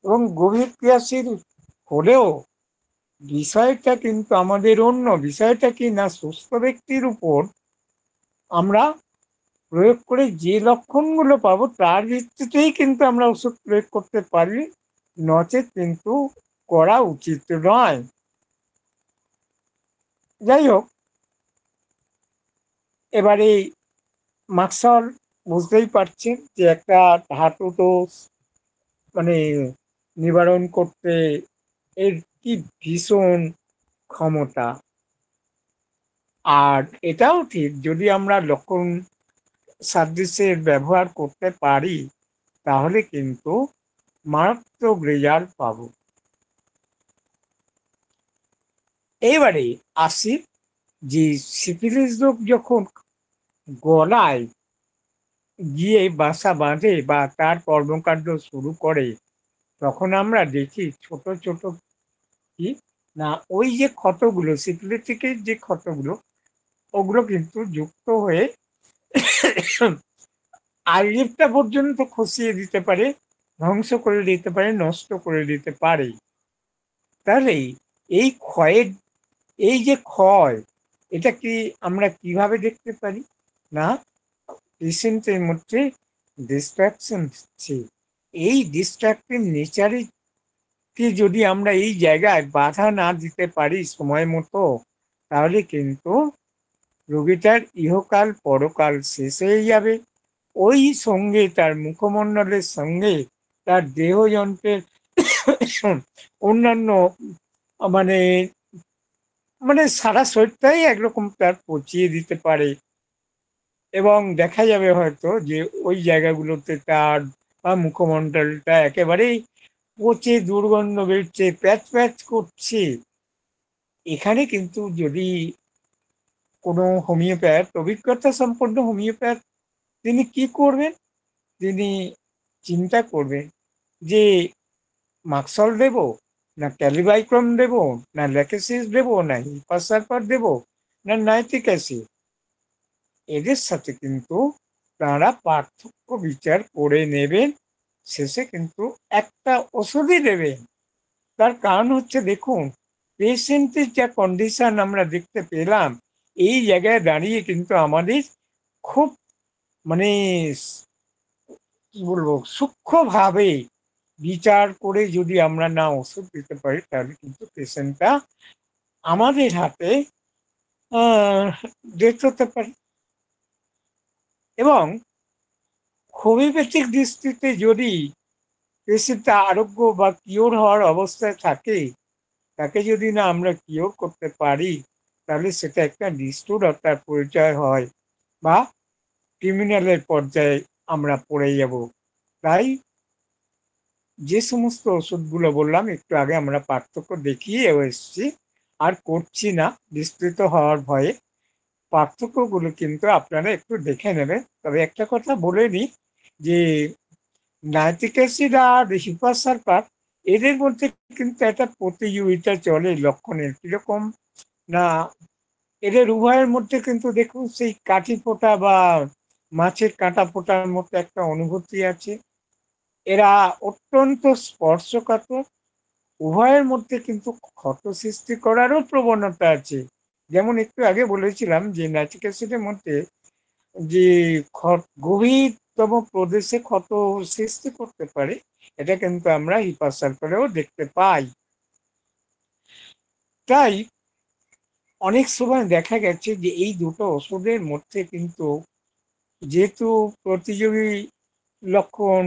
[SPEAKER 3] এবং গভীর ক্রিয়াশীল হলেও বিষয়টা কিন্তু আমাদের অন্য। বিষয়টা কি না, সুস্থ ব্যক্তির উপর আমরা প্রয়োগ করে যে লক্ষণগুলো পাবো তার ভিত্তিতেই কিন্তু আমরা ওষুধ প্রয়োগ করতে পারি, নচেত কিন্তু করা উচিত নয়। যাই হোক, এবারে মাক্সল বুঝতেই পারছেন যে একটা ধাতু দোষ মানে নিবারণ করতে এর কি ভীষণ ক্ষমতা। আর এটাও ঠিক, যদি আমরা লক্ষণ সাদৃশ্যের ব্যবহার করতে পারি তাহলে কিন্তু মারাত্মক রেজাল্ট পাবো। এবারে আসি যে সিফিলিস রোগ যখন গলায় গিয়ে বাসা বাঁধে বা তার কর্মকাণ্ড শুরু করে, তখন আমরা দেখি ছোট ছোট কি না, ওই যে ক্ষতগুলো, সিফিলিটিকের যে ক্ষতগুলো, ওগুলো কিন্তু যুক্ত হয়ে আইলিফটা পর্যন্ত খসিয়ে দিতে পারে, ধ্বংস করে দিতে পারে, নষ্ট করে দিতে পারে। তাহলে এই ক্ষয়ের, এই যে ক্ষয়, এটা কি আমরা কিভাবে দেখতে পারি? না, পেশেন্টের মধ্যে ডিস্ট্রাকশন হচ্ছে। এই ডিস্ট্রাক্টিভ নেচারে কি যদি আমরা এই জায়গায় বাধা না দিতে পারি সময় মতো, তাহলে কিন্তু রোগীটার ইহকাল পরকাল শেষ হয়ে যাবে। ওই সঙ্গে তার মুখমণ্ডলের সঙ্গে তার দেহযন্ত্রের অন্যান্য মানে মানে সারা শরীরটাই একরকম তার পচিয়ে দিতে পারে। এবং দেখা যাবে হয়তো যে ওই জায়গাগুলোতে তার বা মুখমণ্ডলটা একেবারেই পচে দুর্গন্ধ বেরছে, প্যাচ প্যাচ করছে, এখানে কিন্তু যদি কোনো হোমিওপ্যাথ, অভিজ্ঞতা সম্পন্ন হোমিওপ্যাথ, তিনি কি করবেন? তিনি চিন্তা করবেন যে মাক্সল দেব, না ক্যালিবাইক্রম দেব, না ল্যাকেসিস দেব, না হিপাসালফার দেব, না নাইট্রিক অ্যাসিড। এদের সাথে কিন্তু তারা পার্থক্য বিচার করে নেবেন, শেষে কিন্তু একটা ওষুধই দেবেন। তার কারণ হচ্ছে, দেখুন, পেশেন্টের যা কন্ডিশন আমরা দেখতে পেলাম, এই জায়গায় দাঁড়িয়ে কিন্তু আমাদের খুব মানে কি বলবো, সূক্ষ্মভাবে বিচার করে যদি আমরা না ওষুধ দিতে পারি, তাহলে কিন্তু পেশেন্টটা আমাদের হাতে ডেথ হতে পারে। এবং হোমিওপ্যাথিক দৃষ্টিতে যদি পেশেন্টটা আরোগ্য বা কিওর হওয়ার অবস্থায় থাকে, তাকে যদি না আমরা কিওর করতে পারি, তাহলে সেটা একটা নিষ্ঠুরতার পরিচয় হয়, বা ক্রিমিনালের পর্যায়ে আমরা পড়ে যাব। তাই যে সমস্ত ওষুধগুলো বললাম একটু আগে, আমরা পার্থক্য দেখিয়েও এসেছি, আর করছি না বিস্তৃত হওয়ার ভয়ে। পার্থক্যগুলো কিন্তু আপনারা একটু দেখে নেবেন। তবে একটা কথা বলে নিই যে নাইট্রিক অ্যাসিড আর হিপাসালফার, এদের মধ্যে কিন্তু একটা প্রতিযোগিতা চলে লক্ষণের। কিরকম না, এদের উভয়ের মধ্যে কিন্তু দেখুন সেই কাঠি ফোঁটা বা মাছের কাঁটা ফোঁটার মতো একটা অনুভূতি আছে। এরা অত্যন্ত স্পর্শকাতর, উভয়ের মধ্যে কিন্তু ক্ষত সৃষ্টি করারও প্রবণতা আছে। যেমন একটু আগে বলেছিলাম যে নাইট্রিক অ্যাসিডের মধ্যে যে গভীরতম প্রদেশে ক্ষত সৃষ্টি করতে পারে, এটা কিন্তু আমরা হিপাসালফারেও দেখতে পাই। তাই অনেক সময় দেখা গেছে যে এই দুটো ওষুধের মধ্যে কিন্তু, যেহেতু প্রতিযোগী লক্ষণ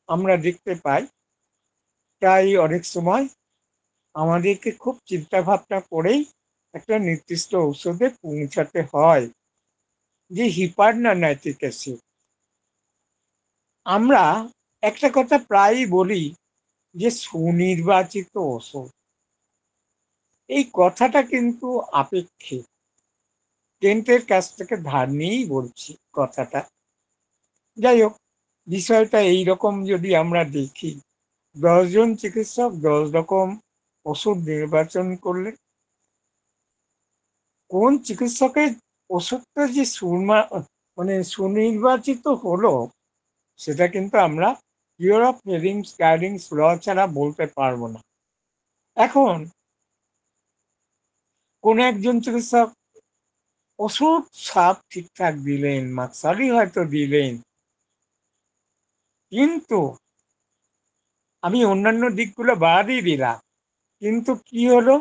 [SPEAKER 3] আমরা দেখতে পাই, তাই অনেক সময় আমাদেরকে খুব চিন্তা ভাবনা করেই একটা নির্দিষ্ট ঔষধে পৌঁছাতে হয়, যে হিপার না নাইট্রিক অ্যাসিড। আমরা একটা কথা প্রায়ই বলি যে সুনির্বাচিত ওষুধ, এই কথাটা কিন্তু আপেক্ষিক। কেন্টের কাছ থেকে ধার নিয়েই বলছি কথাটা। যাই হোক, বিষয়টা এইরকম যদি আমরা দেখি, 10 জন চিকিৎসক 10 রকম ওষুধ নির্বাচন করলে কোন চিকিৎসকের ওষুধটা যে মানে সুনির্বাচিত হলো, সেটা কিন্তু আমরা পিওর অফ হেডিংস গাইডিংস ল ছাড়া বলতে পারবো না। এখন কোন একজন চিকিৎসক ওষুধ সব ঠিকঠাক দিলেন, মাক্সারই হয়তো দিলেন, কিন্তু আমি অন্যান্য দিকগুলো বাদই দিলাম, কিন্তু কি হলো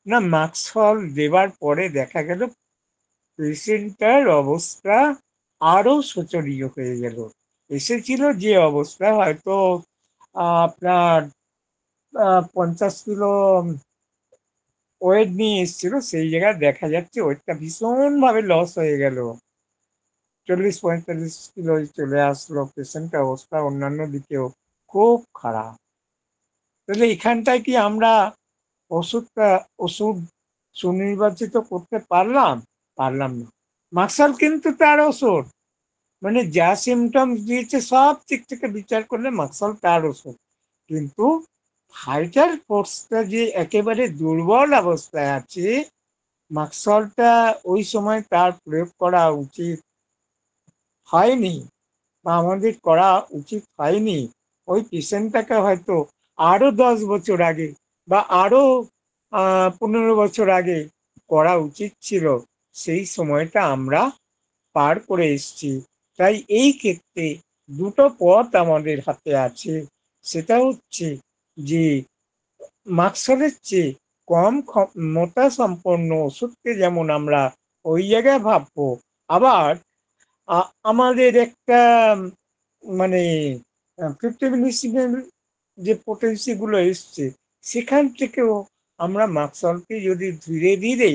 [SPEAKER 3] না, মাক্সল দেবার পরে দেখা গেল পেশেন্টটার অবস্থা আরো শোচনীয় হয়ে গেল। এসেছিল যে অবস্থা, হয়তো আপনার 50 কিলো ওয়েট নিয়ে এসেছিল, সেই জায়গায় দেখা যাচ্ছে ওয়েটটা ভীষণভাবে লস হয়ে গেল, 40-45 কিলো চলে আসলো। পেশেন্টের অবস্থা অন্যান্য দিকেও খুব খারাপ। তাহলে এখানটায় কি আমরা ওষুধ সুনির্বাচিত করতে পারলাম? পারলাম না। মার্শাল কিন্তু তার ওষুধ, মানে যা সিমটমস দিয়েছে সব দিক থেকে বিচার করলে মার্শাল তার ওষুধ, কিন্তু ফাইটার ফোর্সটা যে একেবারে দুর্বল অবস্থায় আছে, মার্শালটা ওই সময় তার প্রয়োগ করা উচিত হয়নি, বা আমাদের করা উচিত হয়নি। ওই পেশেন্টটাকে হয়তো আরো 10 বছর আগে বা আরো 15 বছর আগে করা উচিত ছিল। সেই সময়টা আমরা পার করে এসেছি। তাই এই ক্ষেত্রে দুটো পথ আমাদের হাতে আছে। সেটা হচ্ছে যে মার্শালের চেয়ে কম ক্ষমতা সম্পন্ন ওষুধকে যেমন আমরা ওই জায়গায় ভাববো, আবার আমাদের একটা মানে 50 মিলিসিমের যে পোটেন্সি গুলো এসছে, সেখান থেকেও আমরা মাক্সলকে যদি ধীরে ধীরে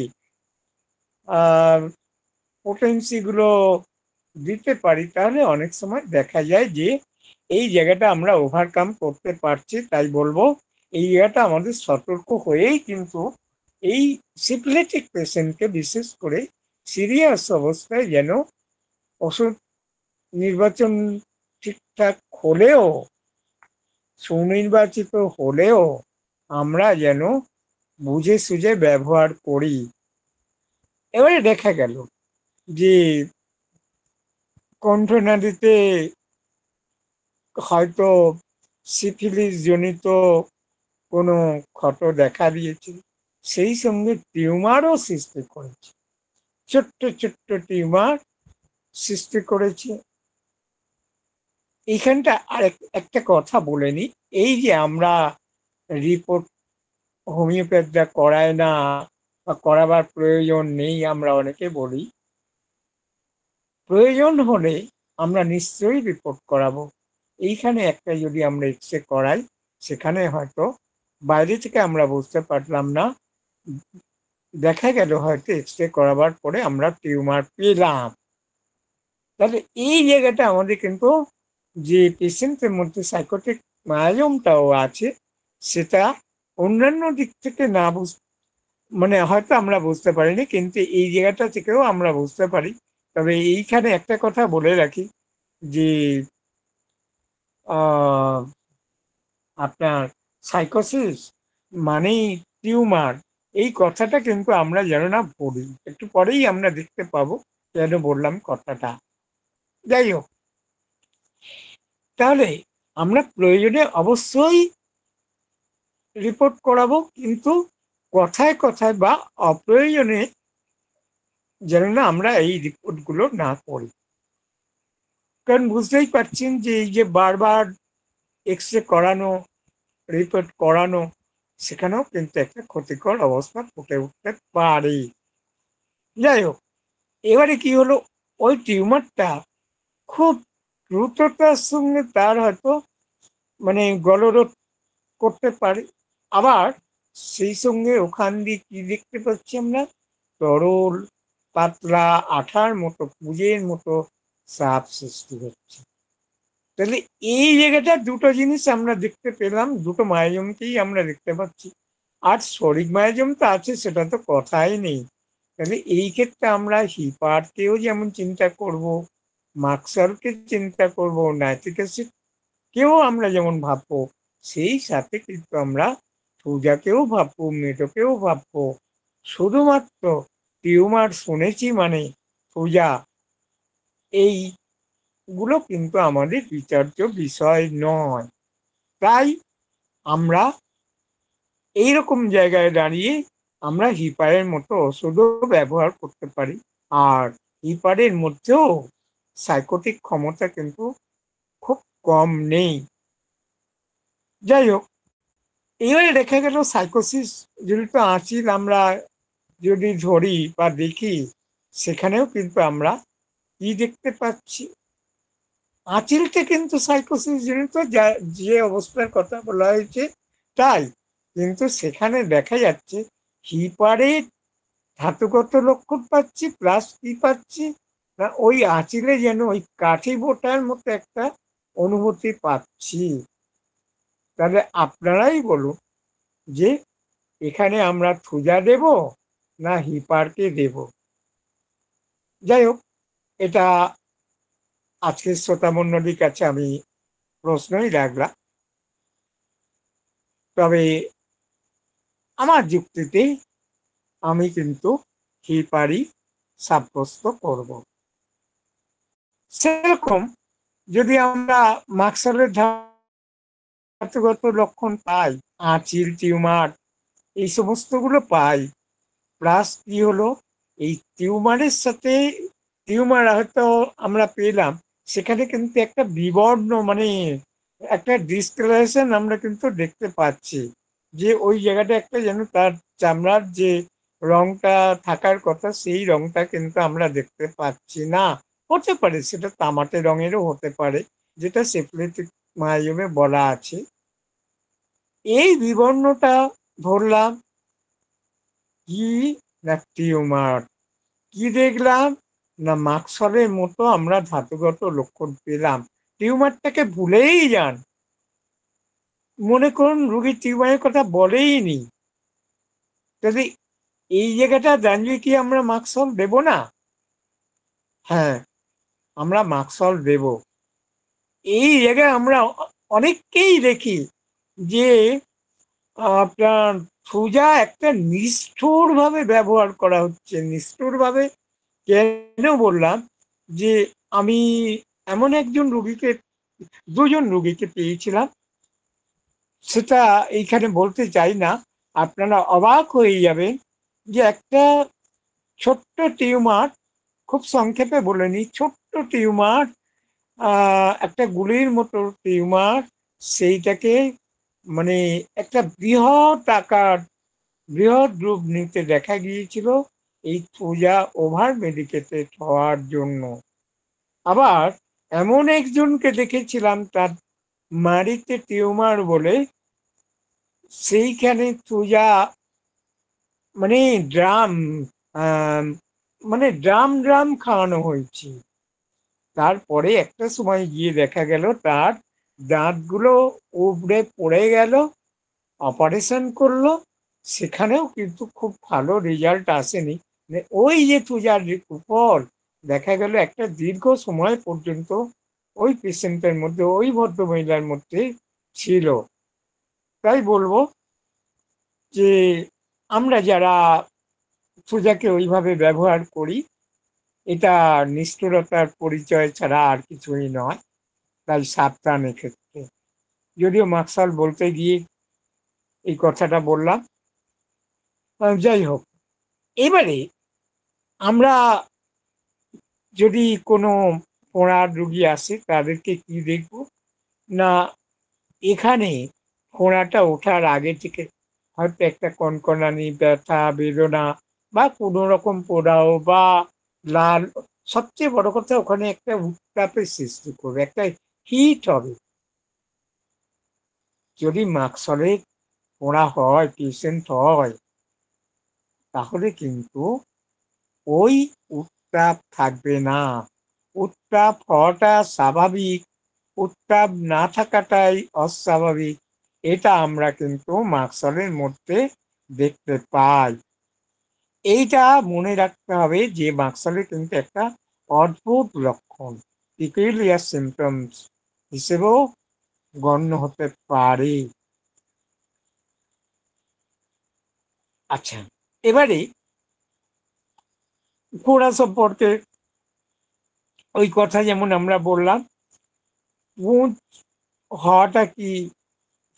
[SPEAKER 3] পোটেন্সি গুলো দিতে পারি, তাহলে অনেক সময় দেখা যায় যে এই জায়গাটা আমরা ওভারকাম করতে পারছি, তাই বলবো এই জায়গাটা আমাদের সতর্ক হয়েই কিন্তু এই সিফিলিটিক পেশেন্টকে বিশেষ করে সিরিয়াস অবস্থায় যেন ওষুধ নির্বাচন ঠিকঠাক হলেও, সুনির্বাচিত হলেও আমরা যেন বুঝে সুঝে ব্যবহার করি। এবারে দেখা গেল যে কণ্ঠনালীতে হয়তো সিফিলিস জনিত কোনো ক্ষত দেখা দিয়েছে, সেই সঙ্গে টিউমারও সৃষ্টি করেছে, ছোট্ট ছোট্ট টিউমার সৃষ্টি করেছে। এইখানটা আর একটা কথা বলে নি, এই যে আমরা রিপোর্ট হোমিওপ্যাথরা করায় না বা করাবার প্রয়োজন নেই আমরা অনেকে বলি, প্রয়োজন হলে আমরা নিশ্চয়ই রিপোর্ট করাবো। এইখানে একটা যদি আমরা এক্সরে করাই, সেখানে হয়তো বাইরে থেকে আমরা বুঝতে পারলাম না, দেখা গেল হয়তো এক্সরে করাবার পরে আমরা টিউমার পেলাম। তাহলে এই জায়গাটা আমাদের কিন্তু যে পেশেন্টের মধ্যে সাইকোটিক মায়োজমটাও আছে, সেটা অন্যান্য দিক থেকে না মানে হয়তো আমরা বুঝতে পারিনি, কিন্তু এই জায়গাটা থেকেও আমরা বুঝতে পারি। তবে এইখানে একটা কথা বলে রাখি যে আপনার সাইকোসিস মানেই টিউমার, এই কথাটা কিন্তু আমরা যেন না বলি। একটু পরেই আমরা দেখতে পাবো কেন বললাম কথাটা। যাই হোক, তাহলে আমরা প্রয়োজনে অবশ্যই রিপোর্ট করাবো, কিন্তু কথায় কথায় বা অপ্রয়োজনে যেন না আমরা এই রিপোর্টগুলো না করি। কারণ বুঝতেই পারছেন যে এই যে বারবার এক্সরে করানো, রিপোর্ট করানো, সেখানেও কিন্তু একটা ক্ষতিকর অবস্থা ফুটে উঠতে পারে। যাই হোক, এবারে কি হলো, ওই টিউমারটা খুব দ্রুততার সঙ্গে তার হয়তো মানে গলরোধ করতে পারে, আবার সেই সঙ্গে ওখান দিয়ে কি দেখতে পাচ্ছি আমরা, তরল পাতলা আঠার মতো পুঁজের মতো চাপ সৃষ্টি হচ্ছে। তাহলে এই জায়গাটা দুটো জিনিস আমরা দেখতে পেলাম, দুটো মায়োজমকেই আমরা দেখতে পাচ্ছি। আর শরিক মায়োজম তো আছে, সেটা তো কথাই নেই। তাহলে এই ক্ষেত্রে আমরা হিপারকেও যেমন চিন্তা করব, মাক্সারকে চিন্তা করব, নাইট্রিক অ্যাসিডকেও আমরা যেমন ভাববো, সেই সাথে কিন্তু আমরা সুজাকেও ভাববো, মেটোকেও ভাববো। শুধুমাত্র টিউমার শুনেছি মানে সুজা, এইগুলো কিন্তু আমাদের বিচার্য বিষয় নয়। তাই আমরা এইরকম জায়গায় দাঁড়িয়ে আমরা হিপারের মতো ওষুধও ব্যবহার করতে পারি, আর হিপারের মধ্যেও সাইকোটিক ক্ষমতা কিন্তু খুব কম নেই। যাই হোক, এইবারে দেখা গেল সাইকোসিস জনিত আঁচিল আমরা যদি ধরি বা দেখি, সেখানেও কিন্তু আমরা কি দেখতে পাচ্ছি, আঁচিলটা কিন্তু সাইকোসিস জনিত যে অবস্থার কথা বলা হয়েছে তাই, কিন্তু সেখানে দেখা যাচ্ছে হিপারে ধাতুগত লক্ষণ পাচ্ছি, প্লাস কি পাচ্ছি না, ওই আঁচিলে যেন ওই কাঠি বোটার মতো একটা অনুভূতি পাচ্ছি। তাহলে আপনারাই বলুন যে এখানে আমরা থুজা দেব না হিপারকে দেব। যাই হোক, এটা আজকের শ্রোতা মণ্ডলীর কাছে আমি প্রশ্নই রাখলাম। তবে আমার যুক্তিতে আমি কিন্তু হিপারই সাব্যস্ত করব। সেরকম যদি আমরা মাক্সালের ধাতুগত লক্ষণ পাই, আঁচিল টিউমার এই সমস্তগুলো পাই, প্লাস কি হলো, এই টিউমারের সাথে টিউমার হয়তো আমরা পেলাম, সেখানে কিন্তু একটা বিবর্ণ মানে একটা ডিসকালারেশন আমরা কিন্তু দেখতে পাচ্ছি, যে ওই জায়গাটা একটা যেন তার চামড়ার যে রংটা থাকার কথা, সেই রংটা কিন্তু আমরা দেখতে পাচ্ছি না। হতে পারে সেটা তামাটে রঙেরও হতে পারে, যেটা সিফিলিটিক মায়োজমে বলা আছে। এই বিবর্ণটা ধরলাম কি না টিউমার, কি দেখলাম না মাকসলের মতো আমরা ধাতুগত লক্ষণ পেলাম। টিউমারটাকে ভুলেই যান, মনে করুন রুগী টিউমারের কথা বলেই নি, যদি এই জায়গাটা জানলে কি আমরা মাক্সল দেব না? হ্যাঁ, আমরা মাক্সল দেব। এই জায়গায় আমরা অনেককেই দেখি যে আপনার সোজা একটা নিষ্ঠুর ভাবে ব্যবহার করা হচ্ছে। নিষ্ঠুর ভাবে কেন বললাম, যে আমি এমন একজন রুগীকে, দুজন রুগীকে পেয়েছিলাম, সেটা এইখানে বলতে চাই না, আপনারা অবাক হয়ে যাবেন যে একটা ছোট্ট টিউমার, খুব সংক্ষেপে বলে নিই, ছোট্ট টিউমার, একটা গুলির মতো টিউমার, সেইটাকে মানে একটা বৃহৎ আকার, বৃহৎ রূপ নিতে দেখা গিয়েছিল এই সোজা ওভার মেডিকেটেড হওয়ার জন্য। আবার এমন একজনকে দেখেছিলাম তার মাড়িতে টিউমার বলে সেইখানে সোজা মানে ড্রাম, আহ, মানে ড্রাম ড্রাম খাওয়ানো হয়েছে। তারপরে একটা সময় গিয়ে দেখা গেল তার দাঁতগুলো উপড়ে পড়ে গেল, অপারেশন করলো, সেখানেও কিন্তু খুব ভালো রেজাল্ট আসেনি। মানে ওই যে তুজার উপর দেখা গেল একটা দীর্ঘ সময় পর্যন্ত ওই পেশেন্টের মধ্যে, ওই ভদ্রমহিলার মধ্যে ছিল। তাই বলবো যে আমরা যারা সুজাকে ওইভাবে ব্যবহার করি, এটা নিষ্ঠুরতার পরিচয় ছাড়া আর কিছুই নয়। তাই সাবধান এক্ষেত্রে। যদিও মাকসাল বলতে গিয়ে এই কথাটা বললাম। যাই হোক, এবারে আমরা যদি কোনো ফোঁড়ার রুগী আসে তাদেরকে কি দেখব না, এখানে ফোঁড়াটা ওঠার আগে থেকে হয়তো একটা কনকনানি, ব্যথা, বেদনা বা কোনো রকম পোড়াও বা লাল, সবচেয়ে বড় কথা ওখানে একটা উত্তাপের সৃষ্টি করবে, একটা হিট হবে। যদি মাকসলে ফোঁড়া হয়, পেশেন্ট হয়, তাহলে কিন্তু ওই উত্তাপ থাকবে না। উত্তাপ হওয়াটা স্বাভাবিক, উত্তাপ না থাকাটাই অস্বাভাবিক। এটা আমরা কিন্তু মাকসলের মধ্যে দেখতে পাই। এইটা মনে রাখতে হবে যে মাকসলের কিন্তু একটা অদ্ভুত লক্ষণ, পিকুলিয়ার সিমটমস হিসেবেও গণ্য হতে পারে। আচ্ছা, এবারে ফোড়া সম্পর্কে ওই কথা যেমন আমরা বললাম, পুঁজ হওয়াটা কি,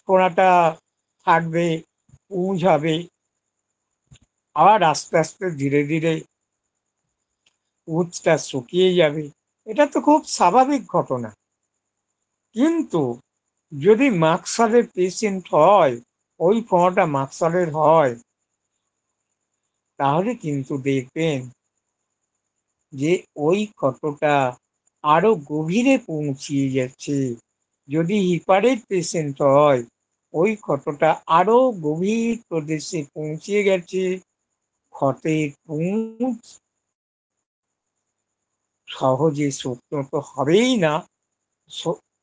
[SPEAKER 3] ফোড়াটা থাকবে, পুঁজ হবে, আবার আস্তে আস্তে ধীরে ধীরে পুঁজটা শুকিয়ে যাবে, এটা তো খুব স্বাভাবিক ঘটনা। কিন্তু যদি মাকসালের পেশেন্ট হয়, ওই ফোঁড়াটা মাকসালের হয়, তাহলে কিন্তু দেখবেন যে ওই ক্ষতটা আরো গভীরে পৌঁছিয়ে যাচ্ছে। যদি হিপারের পেশেন্ট হয়, ওই ক্ষতটা আরো গভীর প্রদেশে পৌঁছিয়ে গেছে, ক্ষতের পুঁজ সহজে শুকনো তো হবেই না,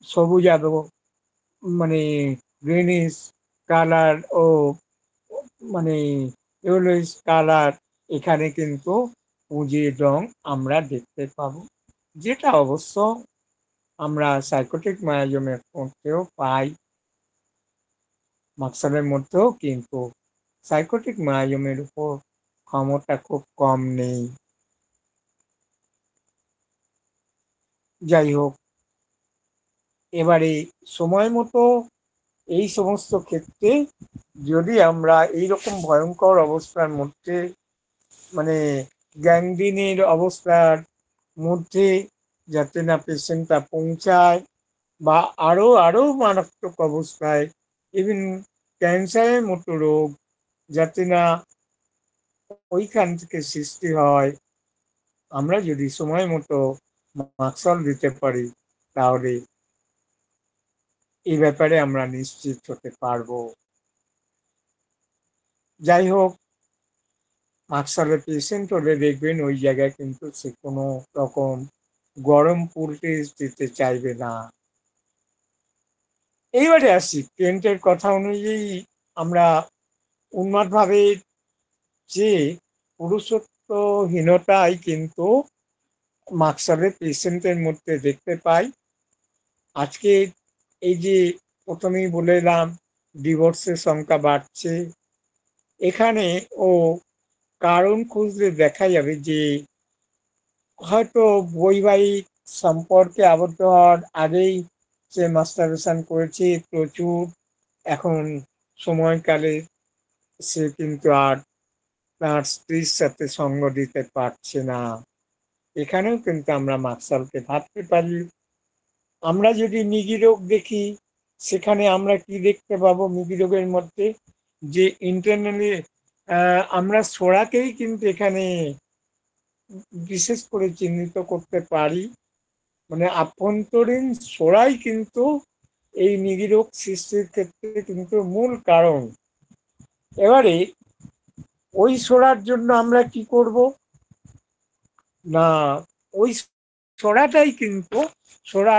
[SPEAKER 3] সবুজাভ মানে গ্রিনিশ কালার ও মানে ইয়েলোইশ কালার এখানে কিন্তু পুঁজির রং আমরা দেখতে পাবো, যেটা অবশ্য আমরা সাইকোটিক মায়াজমের মধ্যেও পাই। মাকসালের মধ্যেও কিন্তু সাইকোটিক মায়াজমের উপর ক্ষমতা খুব কম নেই। যাই হোক, এবারে সময় মতো এই সমস্ত ক্ষেত্রে যদি আমরা এইরকম ভয়ঙ্কর অবস্থার মধ্যে, মানে গ্যাংগ্রিনের অবস্থার মধ্যে যাতে না পেশেন্টটা পৌঁছায়, বা আরো আরো মারাত্মক অবস্থায়, ইভেন ক্যান্সারের মতো রোগ যাতে না ওইখান থেকে সৃষ্টি হয়, আমরা যদি সময় মতো মাকসল দিতে পারি, তাহলে এই ব্যাপারে আমরা নিশ্চিত হতে পারবো। যাই হোক, মাকসলের পেশেন্ট হলে দেখবেন ওই জায়গায় কিন্তু সে কোনো রকম গরম পোল্টিস দিতে চাইবে না। এইবারে আসি কেন্টের কথা অনুযায়ী আমরা উন্মাদভাবে যে পুরুষত্বহীনতাই কিন্তু মাকসারের পেশেন্টের মধ্যে দেখতে পাই। আজকে এই যে প্রথমেই বলেলাম ডিভোর্সের সংখ্যা বাড়ছে, এখানে ও কারণ খুঁজলে দেখা যাবে যে হয়তো বৈবাহিক সম্পর্কে আবদ্ধ হওয়ার আগেই সে মাস্টারবেশন করেছে প্রচুর, এখন সময়কালে সে কিন্তু আর তার স্ত্রীর সাথে সঙ্গ দিতে পারছে না। এখানেও কিন্তু আমরা মাকসালকে ভাবতে পারি। আমরা যদি মৃগী রোগ দেখি, সেখানে আমরা কি দেখতে পাবো মৃগী রোগের মধ্যে, যে ইন্টারনালি আমরা সোরাকেই কিন্তু এখানে বিশেষ করে চিহ্নিত করতে পারি। মানে আভ্যন্তরীণ সোরাই কিন্তু এই মৃগী রোগ সৃষ্টির ক্ষেত্রে কিন্তু মূল কারণ। এবারে ওই সোরার জন্য আমরা কি করব না, ওই সোরাটাই কিন্তু সোরা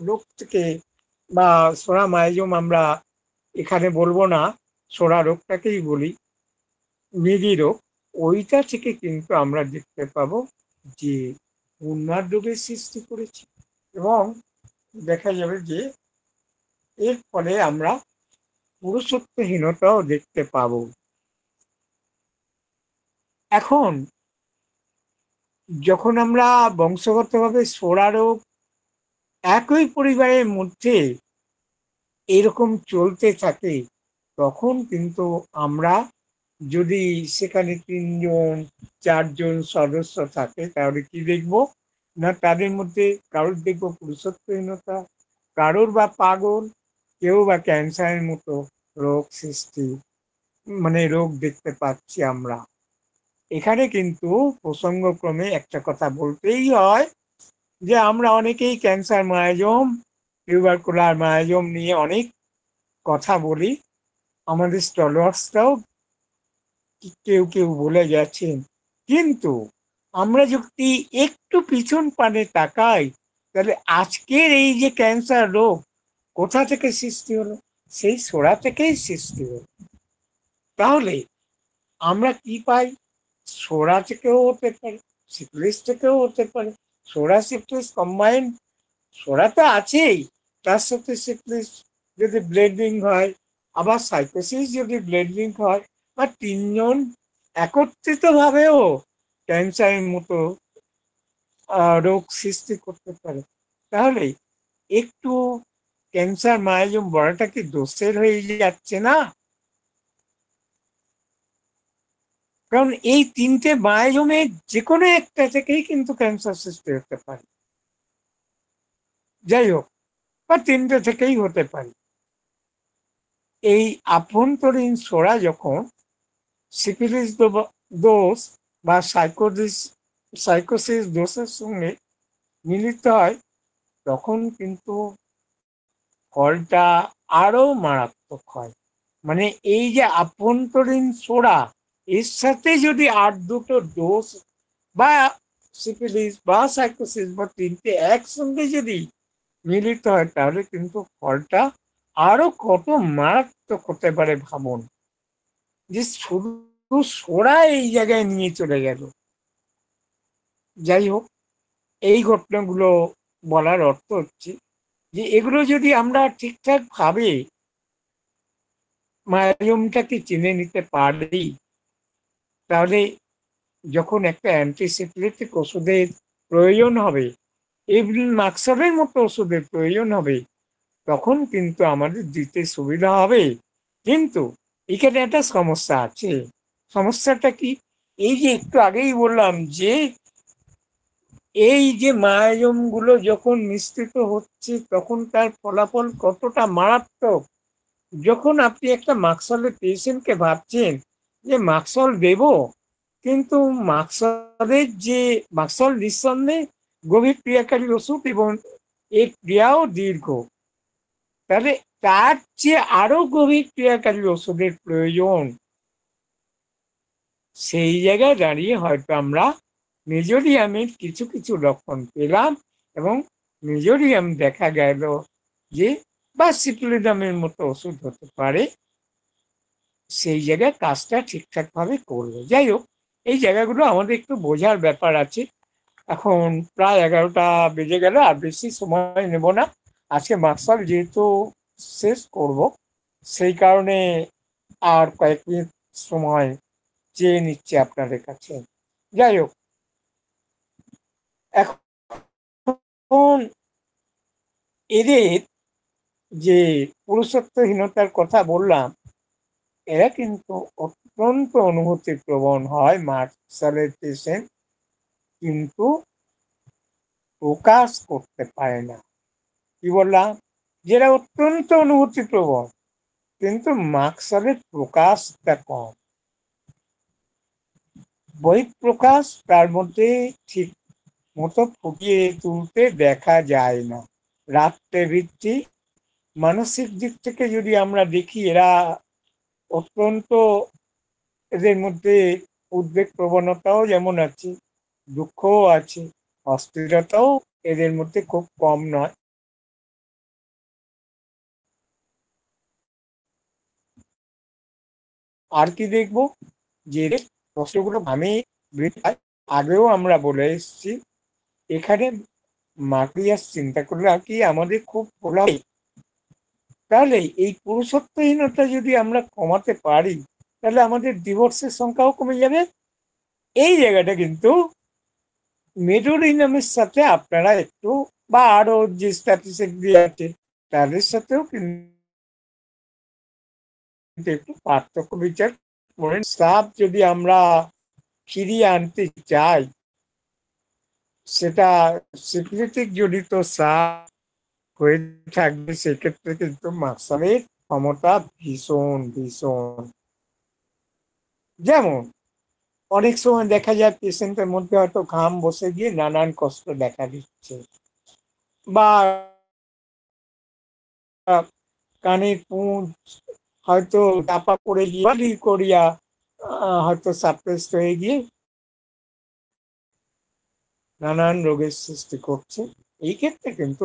[SPEAKER 3] রোগ থেকে বা সোরা মাইজম আমরা এখানে বলবো না, সোরা রোগটাকেই বলি মৃগী রোগ। ওইটা থেকে কিন্তু আমরা দেখতে পাবো যে উন্মাদ রোগের সৃষ্টি করেছে, এবং দেখা যাবে যে এর ফলে আমরা পুরুষত্বহীনতাও দেখতে পাবো। এখন যখন আমরা বংশগতভাবে সোরা রোগ একই পরিবারের মধ্যে এরকম চলতে থাকে, তখন কিন্তু আমরা যদি সেখানে 3 জন 4 জন সদস্য থাকে, তাহলে কি দেখব না, তাদের মধ্যে কারোর দেখবো পুরুষত্বহীনতা, কারোর বা পাগল, কেউ বা ক্যান্সারের মতো রোগ সৃষ্টি, মানে রোগ দেখতে পাচ্ছি আমরা। এখানে কিন্তু প্রসঙ্গক্রমে একটা কথা বলতেই হয় যে আমরা অনেকেই ক্যান্সার মায়াজম, টিউবারকুলার মায়াজম নিয়ে অনেক কথা বলি, আমাদের স্টলওয়ার্সরাও কেউ কেউ বলে গেছেন। কিন্তু আমরা যদি একটু পিছন পানে তাকাই, তাহলে আজকের এই যে ক্যান্সার রোগ কোথা থেকে সৃষ্টি হলো, সেই সোরা থেকেই সৃষ্টি হলো। তাহলে আমরা কি পাই, সোরা থেকেও হতে পারে, সিফিলিস থেকেও হতে পারে, সোরা সিফিলিস কম্বাইন্ড। সোরা তো আছেই, তার সাথে সিফিলিস যদি ব্লিডিং হয়, আবার সাইকোসিস যদি ব্লিডিং হয়, বা 3 জন একত্রিত ভাবেও ক্যান্সারের মতো রোগ সৃষ্টি করতে পারে। তাহলে একটু ক্যান্সার মায়াজম বড়টা কি দোষের হয়ে যাচ্ছে না? কারণ এই 3টে মায়াজমের যে কোনো একটা থেকেই কিন্তু ক্যান্সার সৃষ্টি হতে পারে, যাই হোক, বা 3টে থেকেই হতে পারে। এই আভ্যন্তরীণ সোরা যখন সিফিলিস দোষ বা সাইকোসিস দোষের সঙ্গে মিলিত হয়, তখন কিন্তু ফলটা আরো মারাত্মক হয়। মানে এই যে আভ্যন্তরীণ সোরা, এর সাথে যদি আর দুটো দোষ বা সিফিলিস বা সাইকোসিস বা 3টে একসঙ্গে যদি মিলিত হয়, তাহলে কিন্তু ফলটা আরো কত মারাত্মক হতে পারে ভাবুন। যে শুধু সোরা এই জায়গায় নিয়ে চলে গেল। যাই হোক, এই ঘটনাগুলো বলার অর্থ হচ্ছে যে এগুলো যদি আমরা ঠিকঠাক ভাবে মায়াজমটাকে চিনে নিতে পারি, তাহলে যখন একটা অ্যান্টিসিফিলিটিক ওষুধের প্রয়োজন হবে, এভরিন মাক্সারের মতো ওষুধের প্রয়োজন হবে, তখন কিন্তু আমাদের দিতে সুবিধা হবে। কিন্তু এখানে একটা সমস্যা আছে। সমস্যাটা কি, এই যে একটু আগেই বললাম যে এই যে মায়াজম গুলো যখন মিশ্রিত হচ্ছে, তখন তার ফলাফল কতটা মারাত্মক। যখন আপনি একটা মাক্সলের পেশেন্টকে ভাবছেন যে মাক্সল দেব, কিন্তু মাক্সলের যে মাক্সল নিঃসন্দেহে গভীর ক্রিয়াকারী ওষুধ এবং এর ক্রিয়াও দীর্ঘ, তাহলে তার যে আরো গভীর ক্রিয়াকারী ওষুধের প্রয়োজন। সেই জায়গায় দাঁড়িয়ে হয়তো আমরা মেজোরিয়ামের কিছু কিছু লক্ষণ পেলাম, এবং মেজোরিয়াম দেখা গেল যে বা সিপ্লিডামের মতো ওষুধ হতে পারে, সেই জায়গায় কাজটা ঠিকঠাক ভাবে করবে। যাই হোক, এই জায়গাগুলো আমাদের একটু বোঝার ব্যাপার আছে। এখন প্রায় 11টা বেজে গেল, আর বেশি সময় নেব না। আজকে মার্কশাল যেহেতু শেষ করব, সেই কারণে আর কয়েক মিনিট সময় চেয়ে নিচ্ছে আপনাদের কাছে। যাই হোক, এখন এদের যে পুরুষত্বহীনতার কথা বললাম, এরা কিন্তু অত্যন্ত অনুভূতি প্রবণ হয়। মার্কশালের পেশেন্ট কিন্তু প্রকাশ করতে পারে না। কি বললাম? যেটা অত্যন্ত অনুভূতি প্রবণ, কিন্তু মার্কশালের প্রকাশটা কম। বহিঃপ্রকাশ তার মধ্যে ঠিক মতো ফুটিয়ে তুলতে দেখা যায় না। রাত্রে বৃত্তি, মানসিক দিক থেকে যদি আমরা দেখি, এরা অত্যন্ত, এদের মধ্যে উদ্বেগ প্রবণতাও যেমন আছে, দুঃখও আছে, অস্থিরতাও এদের মধ্যে খুব কম নয়। আর কি দেখবো, যে এদের প্রশ্নগুলো আমি আগেও আমরা বলে এসেছি, এখানে মাকড়িয়াস চিন্তা করলে আর কি আমাদের খুব প্রলাপ। তাহলে এই পুরুষত্বহীনতা যদি আমরা কমাতে পারি, তাহলে আমাদের ডিভোর্সের সংখ্যাও কমে যাবে। এই জায়গাটা কিন্তু মেডোরিনামের সাথে আপনারা একটু, বা আরো যে স্ট্যাটিস্টিক দিয়ে আছে তাদের সাথেও কিন্তু একটু পার্থক্য বিচার করেন। স্রাব যদি আমরা ফিরিয়ে আনতে চাই, সেটা সিফিলিটিক জনিত স্রাব হয়ে থাকবে, সেক্ষেত্রে কিন্তু মার্শালের ক্ষমতা ভীষণ ভীষণ। যেমন অনেক সময় দেখা যায় পেশেন্টের মধ্যে হয়তো ঘাম বসে গিয়ে নানান কষ্ট দেখা দিচ্ছে, বা কানের পুঁজ হয়তো চাপা পড়ে গিয়ে করিয়া হয়তো সাপ্রেসড হয়ে গিয়ে নানান রোগের সৃষ্টি করছে। এই ক্ষেত্রে কিন্তু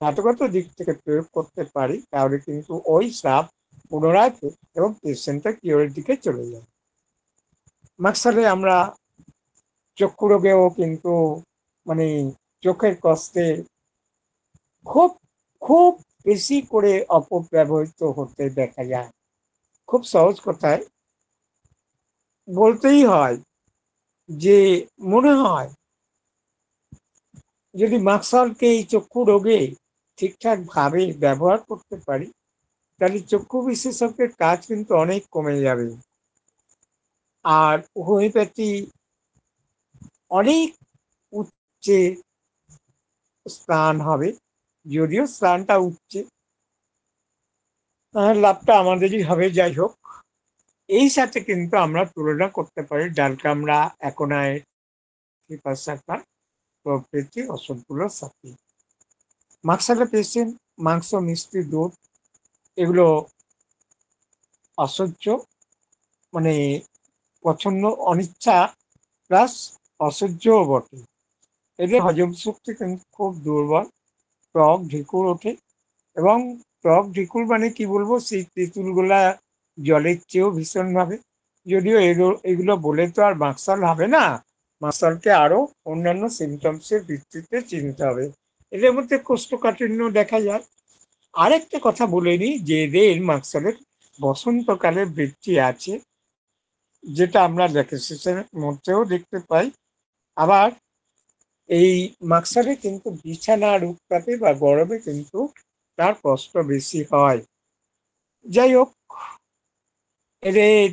[SPEAKER 3] ঘাতগত দিক থেকে প্রয়োগ করতে পারি, তাহলে কিন্তু ওই সাপ পুনরায় এবং পেশেন্টটা কিওরের দিকে চলে যায়। মার্শালে আমরা চক্ষু রোগেও কিন্তু, মানে চোখের কষ্টে খুব খুব বেশি করে অপব্যবহৃত হতে দেখা যায়। খুব সহজ কথায় বলতেই হয় যে, মনে হয় যদি মার্শালকে এই চক্ষু রোগে ঠিকঠাক ভাবে ব্যবহার করতে পারি, তাহলে চক্ষু বিশেষজ্ঞের কাজ কিন্তু অনেক কমে যাবে। আর হোমিওপ্যাথি অনেক উচ্চে স্থান হবে, যদিও স্থানটা উচ্চে, লাভটা আমাদেরই হবে। যাই হোক, এই সাথে কিন্তু আমরা তুলনা করতে পারি ডালকামড়া, অ্যাকোনাইট, ফিপাসাকা প্রভৃতি ওষুধগুলোর সাথে। মার্শালের পেশেন্ট মাংস, মিষ্টি, দুধ এগুলো অসহ্য, মানে পছন্দ, অনিচ্ছা প্লাস অসহ্যও বটে। এদের হজম শক্তি কিন্তু খুব দুর্বল, টক ঢেকুর ওঠে, এবং টক ঢেকুর মানে কি বলবো, সেই তেঁতুলগুলা জলের চেয়েও ভীষণভাবে। যদিও এগুলো বলে তো আর মার্শাল হবে না, মার্শালকে আরো অন্যান্য সিমটমসের ভিত্তিতে চিনতে হবে। এদের মধ্যে কোষ্ঠকাঠিন্য দেখা যায়। আরেকটা কথা বলে নিই, যে এদের মার্শালের বসন্তকালের বৃত্তি আছে, যেটা আমরা ভ্যাকেশনের মধ্যেও দেখতে পাই। আবার এই মার্শালে কিন্তু বিছানার উত্তাপে বা গরমে কিন্তু তার কষ্ট বেশি হয়। যাই হোক, এদের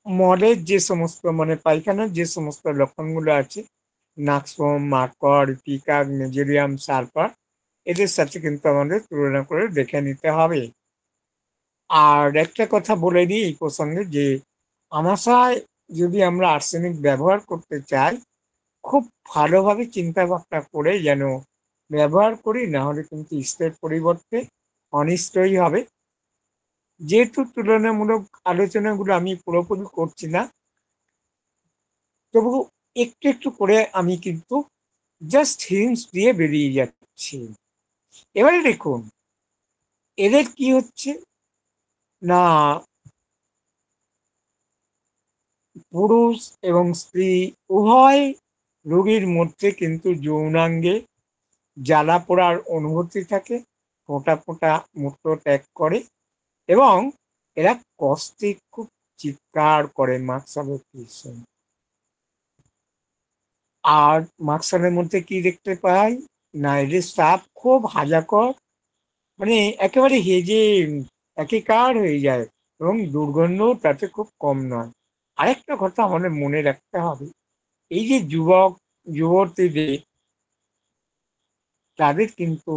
[SPEAKER 3] মলের যে সমস্ত, মানে পায়খানার যে সমস্ত লক্ষণগুলো আছে, নাক্সম, মাকড়, পিকাক, মেজেরিয়াম, সালফার, এদের সাথে কিন্তু আমাদের তুলনা করে দেখে নিতে হবে। আর একটা কথা বলে নিই এই প্রসঙ্গে, যে আমাশায় যদি আমরা আর্সেনিক ব্যবহার করতে চাই, খুব ভালোভাবে চিন্তা ভাবনা করে যেন ব্যবহার করি, না হলে কিন্তু ইষ্টের পরিবর্তে অনিষ্টই হবে। যেহেতু তুলনামূলক আলোচনাগুলো আমি পুরোপুরি করছি না, তবু একটু একটু করে আমি কিন্তু জাস্ট হিন্টস দিয়ে বেরিয়ে যাচ্ছি। এবারে দেখুন, এদের কি হচ্ছে না, পুরুষ এবং স্ত্রী উভয় রোগীর মধ্যে কিন্তু যৌনাঙ্গে জ্বালা পোড়ার অনুভূতি থাকে, ফোঁটা ফোঁটা মূত্র ত্যাগ করে এবং এরা কষ্টে খুব চিৎকার করে মাকসালের পিছনে। আর মাকসালের মধ্যে কি দেখতে পাই না, এদের সাপ খুব হাজাকর, মানে একেবারে হেজে একাকার হয়ে যায় এবং দুর্গন্ধ তাতে খুব কম নয়। আরেকটা কথা আমাদের মনে রাখতে হবে, এই যে যুবক যুবতীদের, তাদের কিন্তু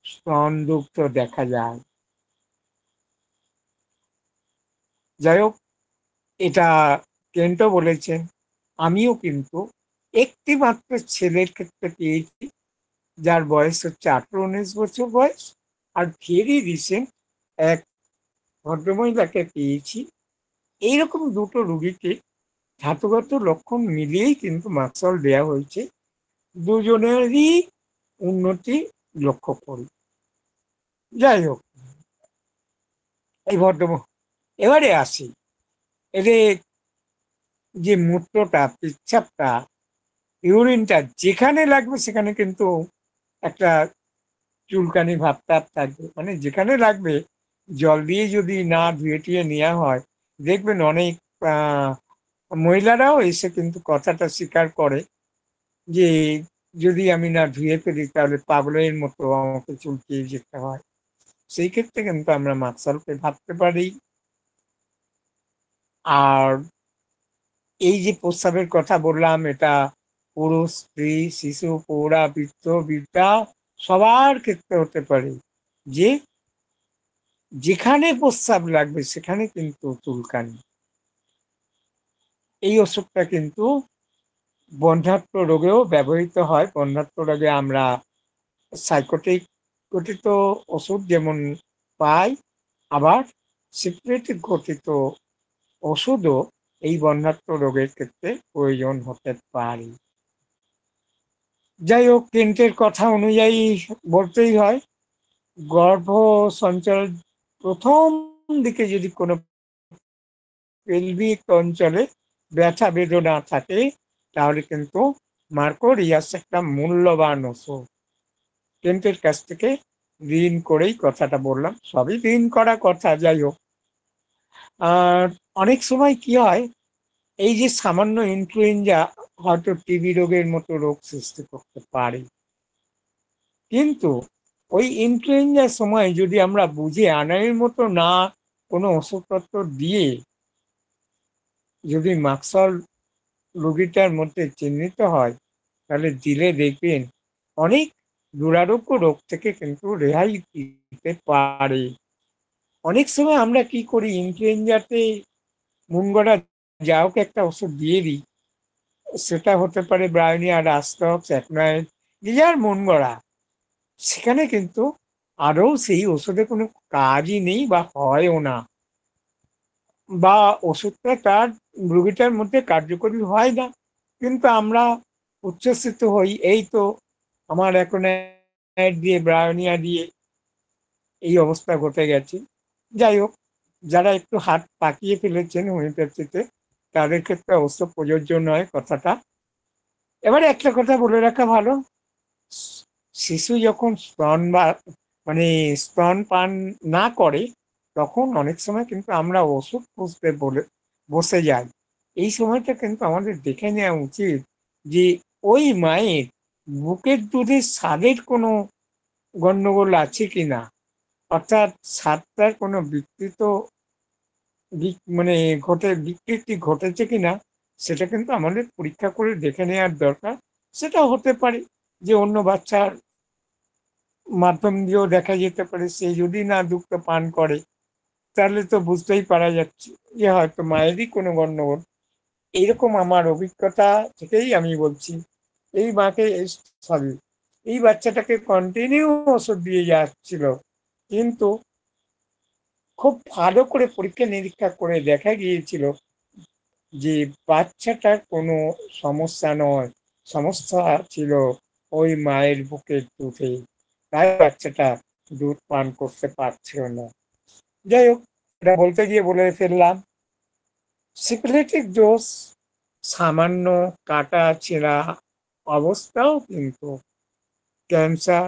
[SPEAKER 3] স্তনযুক্ত দেখা যায়। যাই হোক, এটা কেন্টও বলেছেন, আমিও কিন্তু একটি মাত্র ছেলের ক্ষেত্রে পেয়েছি, যার বয়স হচ্ছে 18-19 বছর বয়স। আর ভেরি রিসেন্ট এক ভদ্রমহিলাকে পেয়েছি। এইরকম দুটো রুগীকে ধাতুগত লক্ষণ মিলিয়েই কিন্তু মাকসল দেওয়া হয়েছে, দুজনেরই উন্নতি লক্ষ্য করি। যাই হোক, এই এবারে আসি, এদের যে মূত্রটা, পেচ্ছাপটা, ইউরিনটা যেখানে লাগবে সেখানে কিন্তু একটা চুলকানি ভাবটা থাকবে, মানে যেখানে লাগবে জল দিয়ে যদি না ধুয়ে টুয়ে নেওয়া হয়, দেখবেন অনেক আহ, মহিলারাও এসে কিন্তু কথাটা স্বীকার করে যে যদি আমি না ধুয়ে ফেলি তাহলে পাগলের মতো আমাকে চুলকিয়ে যেতে হয়। সেই ক্ষেত্রে কিন্তু আমরা মাকসালকে ভাবতে পারি। আর এই যে প্রস্রাবের কথা বললাম, এটা পুরুষ, স্ত্রী, শিশু, প্রৌঢ়া, বৃদ্ধ, বৃদ্ধা সবার ক্ষেত্রে হতে পারে, যে যেখানে প্রস্রাব লাগবে সেখানে কিন্তু চুলকানি। এই ওষুধটা কিন্তু বন্ধ্যাত্ব রোগেও ব্যবহৃত হয়। বন্ধ্যাত্ব রোগে আমরা সাইকোটিক গঠিত ওষুধ যেমন পাই, আবার সিক্রেটিক গঠিত ওষুধও এই বন্ধ্যাত্ব রোগের ক্ষেত্রে প্রয়োজন হতে পারে। যাই হোক, কেন্টের কথা অনুযায়ী বলতেই হয়, গর্ভ সঞ্চার প্রথম দিকে যদি কোনো পেলভিক অঞ্চলে ব্যথা বেদনা থাকে, তাহলে কিন্তু মার্কোরিয়াস একটা মূল্যবান ওষুধ। কেন্টের কাছ থেকে ঋণ করেই কথাটা বললাম, সবই ঋণ করা কথা। যাই হোক, আর অনেক সময় কি হয়, এই যে সামান্য ইনফ্লুয়েঞ্জা হয়তো টিবি রোগের মতো রোগ সৃষ্টি করতে পারে, কিন্তু ওই ইনফ্লুয়েঞ্জার সময় যদি আমরা বুঝে আনার মতো না কোনো ওষুধপত্র দিয়ে যদি মাকসল রোগীটার মধ্যে চিহ্নিত হয়, তাহলে দিলে দেখবেন অনেক দুরারোগ্য রোগ থেকে কিন্তু রেহাই দিতে পারে। অনেক সময় আমরা কি করি, ইনফ্লুয়েঞ্জাতে মন গড়া যা হোক একটা ওষুধ দিয়ে দিই, সেটা হতে পারে ব্রায়োনিয়া, রাস্টক, স্যাকনাইড, যে যার মন গড়া, সেখানে কিন্তু আদৌ সেই ওষুধে কোনো কাজই নেই বা হয়ও না, বা ওষুধটা তার রোগীটার মধ্যে কার্যকরী হয় না। কিন্তু আমরা উচ্ছ্বসিত হই, এই তো আমার এখন দিয়ে ব্রায়োনিয়া দিয়ে এই অবস্থা ঘটে গেছে। যাই হোক, যারা একটু হাত পাকিয়ে ফেলেছেন হোমিওপ্যাথিতে, তাদের ক্ষেত্রে অবশ্য প্রযোজ্য নয় কথাটা। এবারে একটা কথা বলে রাখা ভালো, শিশু যখন স্তন বা মানে স্তন পান না করে, তখন অনেক সময় কিন্তু আমরা ওষুধ খুঁজতে বলে বসে যাই। এই সময়টা কিন্তু আমাদের দেখে নেওয়া উচিত যে ওই মায়ের বুকের দুধের স্বাদের কোনো গন্ডগোল আছে কিনা, অর্থাৎ স্বাদটার কোনো বিকৃত মানে বিকৃতি ঘটেছে কিনা, সেটা কিন্তু আমাদের পরীক্ষা করে দেখে নেওয়ার দরকার। সেটা হতে পারে যে অন্য বাচ্চার মাধ্যম দিয়েও দেখা যেতে পারে, সে যদি না দুগ্ধ পান করে, তাহলে তো বুঝতেই পারা যাচ্ছে যে হয়তো মায়েরই কোনো গণ্ডগোল। এইরকম আমার অভিজ্ঞতা থেকেই আমি বলছি। এই মাকে সরি, এই বাচ্চাটাকে কন্টিনিউ ওষুধ দিয়ে যাচ্ছিল, কিন্তু খুব ভালো করে পরীক্ষা নিরীক্ষা করে দেখা গিয়েছিল যে বাচ্চাটার কোনো সমস্যা নয়, সমস্যা ছিল ওই মায়ের বুকের দুধে। তাই বাচ্চাটা দুধ পান করতে পারছিল না। যাই হোক, এটা বলতে গিয়ে বলে ফেললাম। সিফিলিটিক ডোজ সামান্য কাটা ছেঁড়া অবস্থাও কিন্তু ক্যান্সার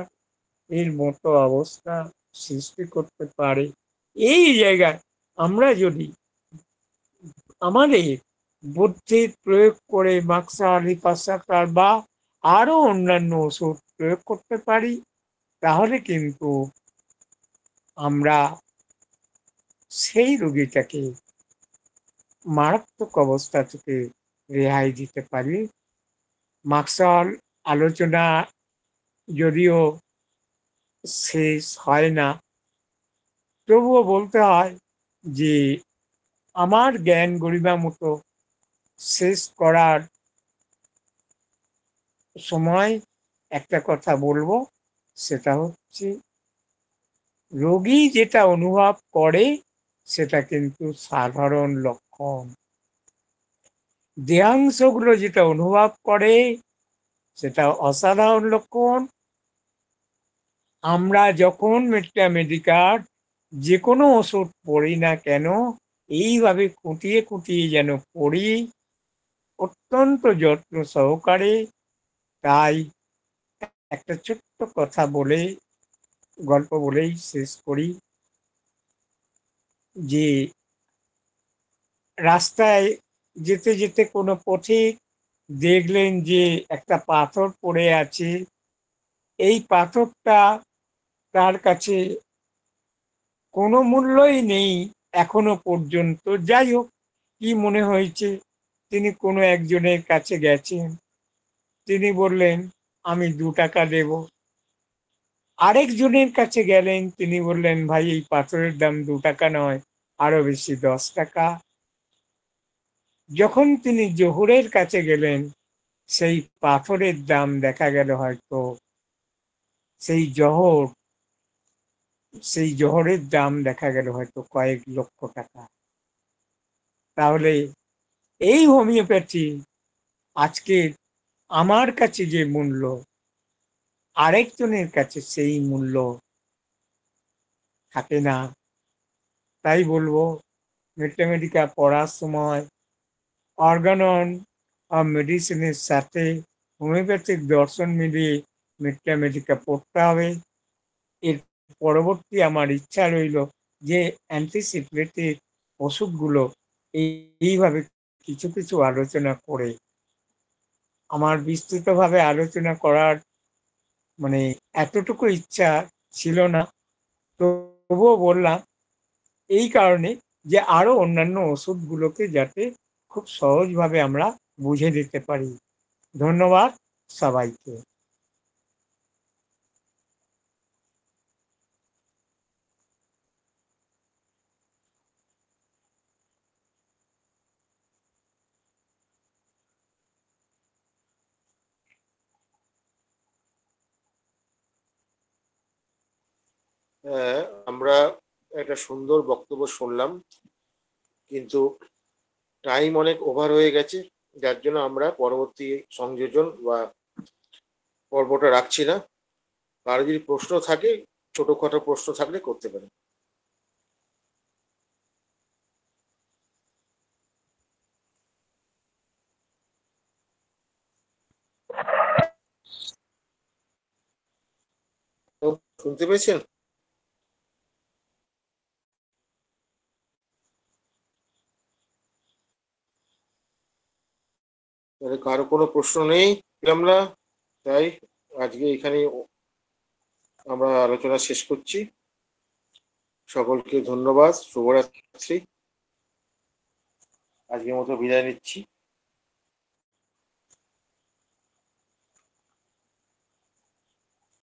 [SPEAKER 3] এর মতো অবস্থা সৃষ্টি করতে পারে। এই জায়গায় আমরা যদি আমাদের বুদ্ধির প্রয়োগ করে মাক্সা লিপাসাকার বা আরো অন্যান্য ওষুধ প্রয়োগ করতে পারি, তাহলে কিন্তু আমরা সেই রোগীটাকে মারাত্মক অবস্থা থেকে রেহাই দিতে পারি। মাক্সাল আলোচনা যদিও শেষ হয় না, তবুও বলতে হয় যে আমার জ্ঞান গরিমা মতো শেষ করার সময় একটা কথা বলবো, সেটা হচ্ছে রোগী যেটা অনুভব করে সেটা কিন্তু সাধারণ লক্ষণ, দেহাংশগুলো যেটা অনুভব করে সেটা অসাধারণ লক্ষণ। আমরা যখন মেডিকার যে কোনো ওষুধ পড়ি না কেন, এইভাবে খুঁটিয়ে খুঁটিয়ে যেন পড়ি, অত্যন্ত যত্ন সহকারে। তাই একটা ছোট্ট কথা বলে, গল্প বলেই শেষ করি যে রাস্তায় যেতে যেতে কোনো পথিক দেখলেন যে একটা পাথর পড়ে আছে, এই পাথরটা তার কাছে কোনো মূল্যই নেই এখনো পর্যন্ত। যাই হোক, কি মনে হয়েছে, তিনি কোনো একজনের কাছে গেছেন, তিনি বললেন আমি 2 টাকা দেব। আরেকজনের কাছে গেলেন, তিনি বললেন ভাই এই পাথরের দাম 2 টাকা নয়, আরো বেশি 10 টাকা। যখন তিনি জহুরের কাছে গেলেন, সেই পাথরের দাম দেখা গেল হয়তো সেই জহর সেই জহরের দাম দেখা গেল হয়তো কয়েক লক্ষ টাকা। তাহলে এই হোমিওপ্যাথি আজকে আমার কাছে যে মূল্য, আরেকজনের কাছে সেই মূল্য থাকে না। তাই বলবো, ম্যাথমেটিকা পড়ার সময় অর্গানন অফ মেডিসিনের সাথে হোমিওপ্যাথিক দর্শন মিলিয়ে ম্যাথমেটিকা পড়তে হবে। এর পরবর্তী আমার ইচ্ছা রইল যে অ্যান্টিসিপেটিক ওষুধগুলো এইভাবে কিছু কিছু আলোচনা করে, আমার বিস্তৃতভাবে আলোচনা করার মানে এতটুকু ইচ্ছা ছিল না, তবুও বললাম এই কারণে যে আরো অন্যান্য ওষুধগুলোকে যাতে খুব সহজভাবে আমরা বুঝে দিতে পারি। ধন্যবাদ সবাইকে।
[SPEAKER 2] হ্যাঁ, আমরা একটা সুন্দর বক্তব্য শুনলাম, কিন্তু টাইম অনেক ওভার হয়ে গেছে, যার জন্য আমরা পরবর্তী সংযোজন বা পর্বটা রাখছি না। কারো যদি প্রশ্ন থাকে, ছোটখাটো প্রশ্ন থাকলে করতে পারেন। তো শুনতে পেয়েছেন? তাহলে কারো কোনো প্রশ্ন নেই পেলাম না, তাই আজকে এখানে আমরা আলোচনা শেষ করছি। সকলকে ধন্যবাদ, শুভরাত্রি, আজকের মতো বিদায় নিচ্ছি।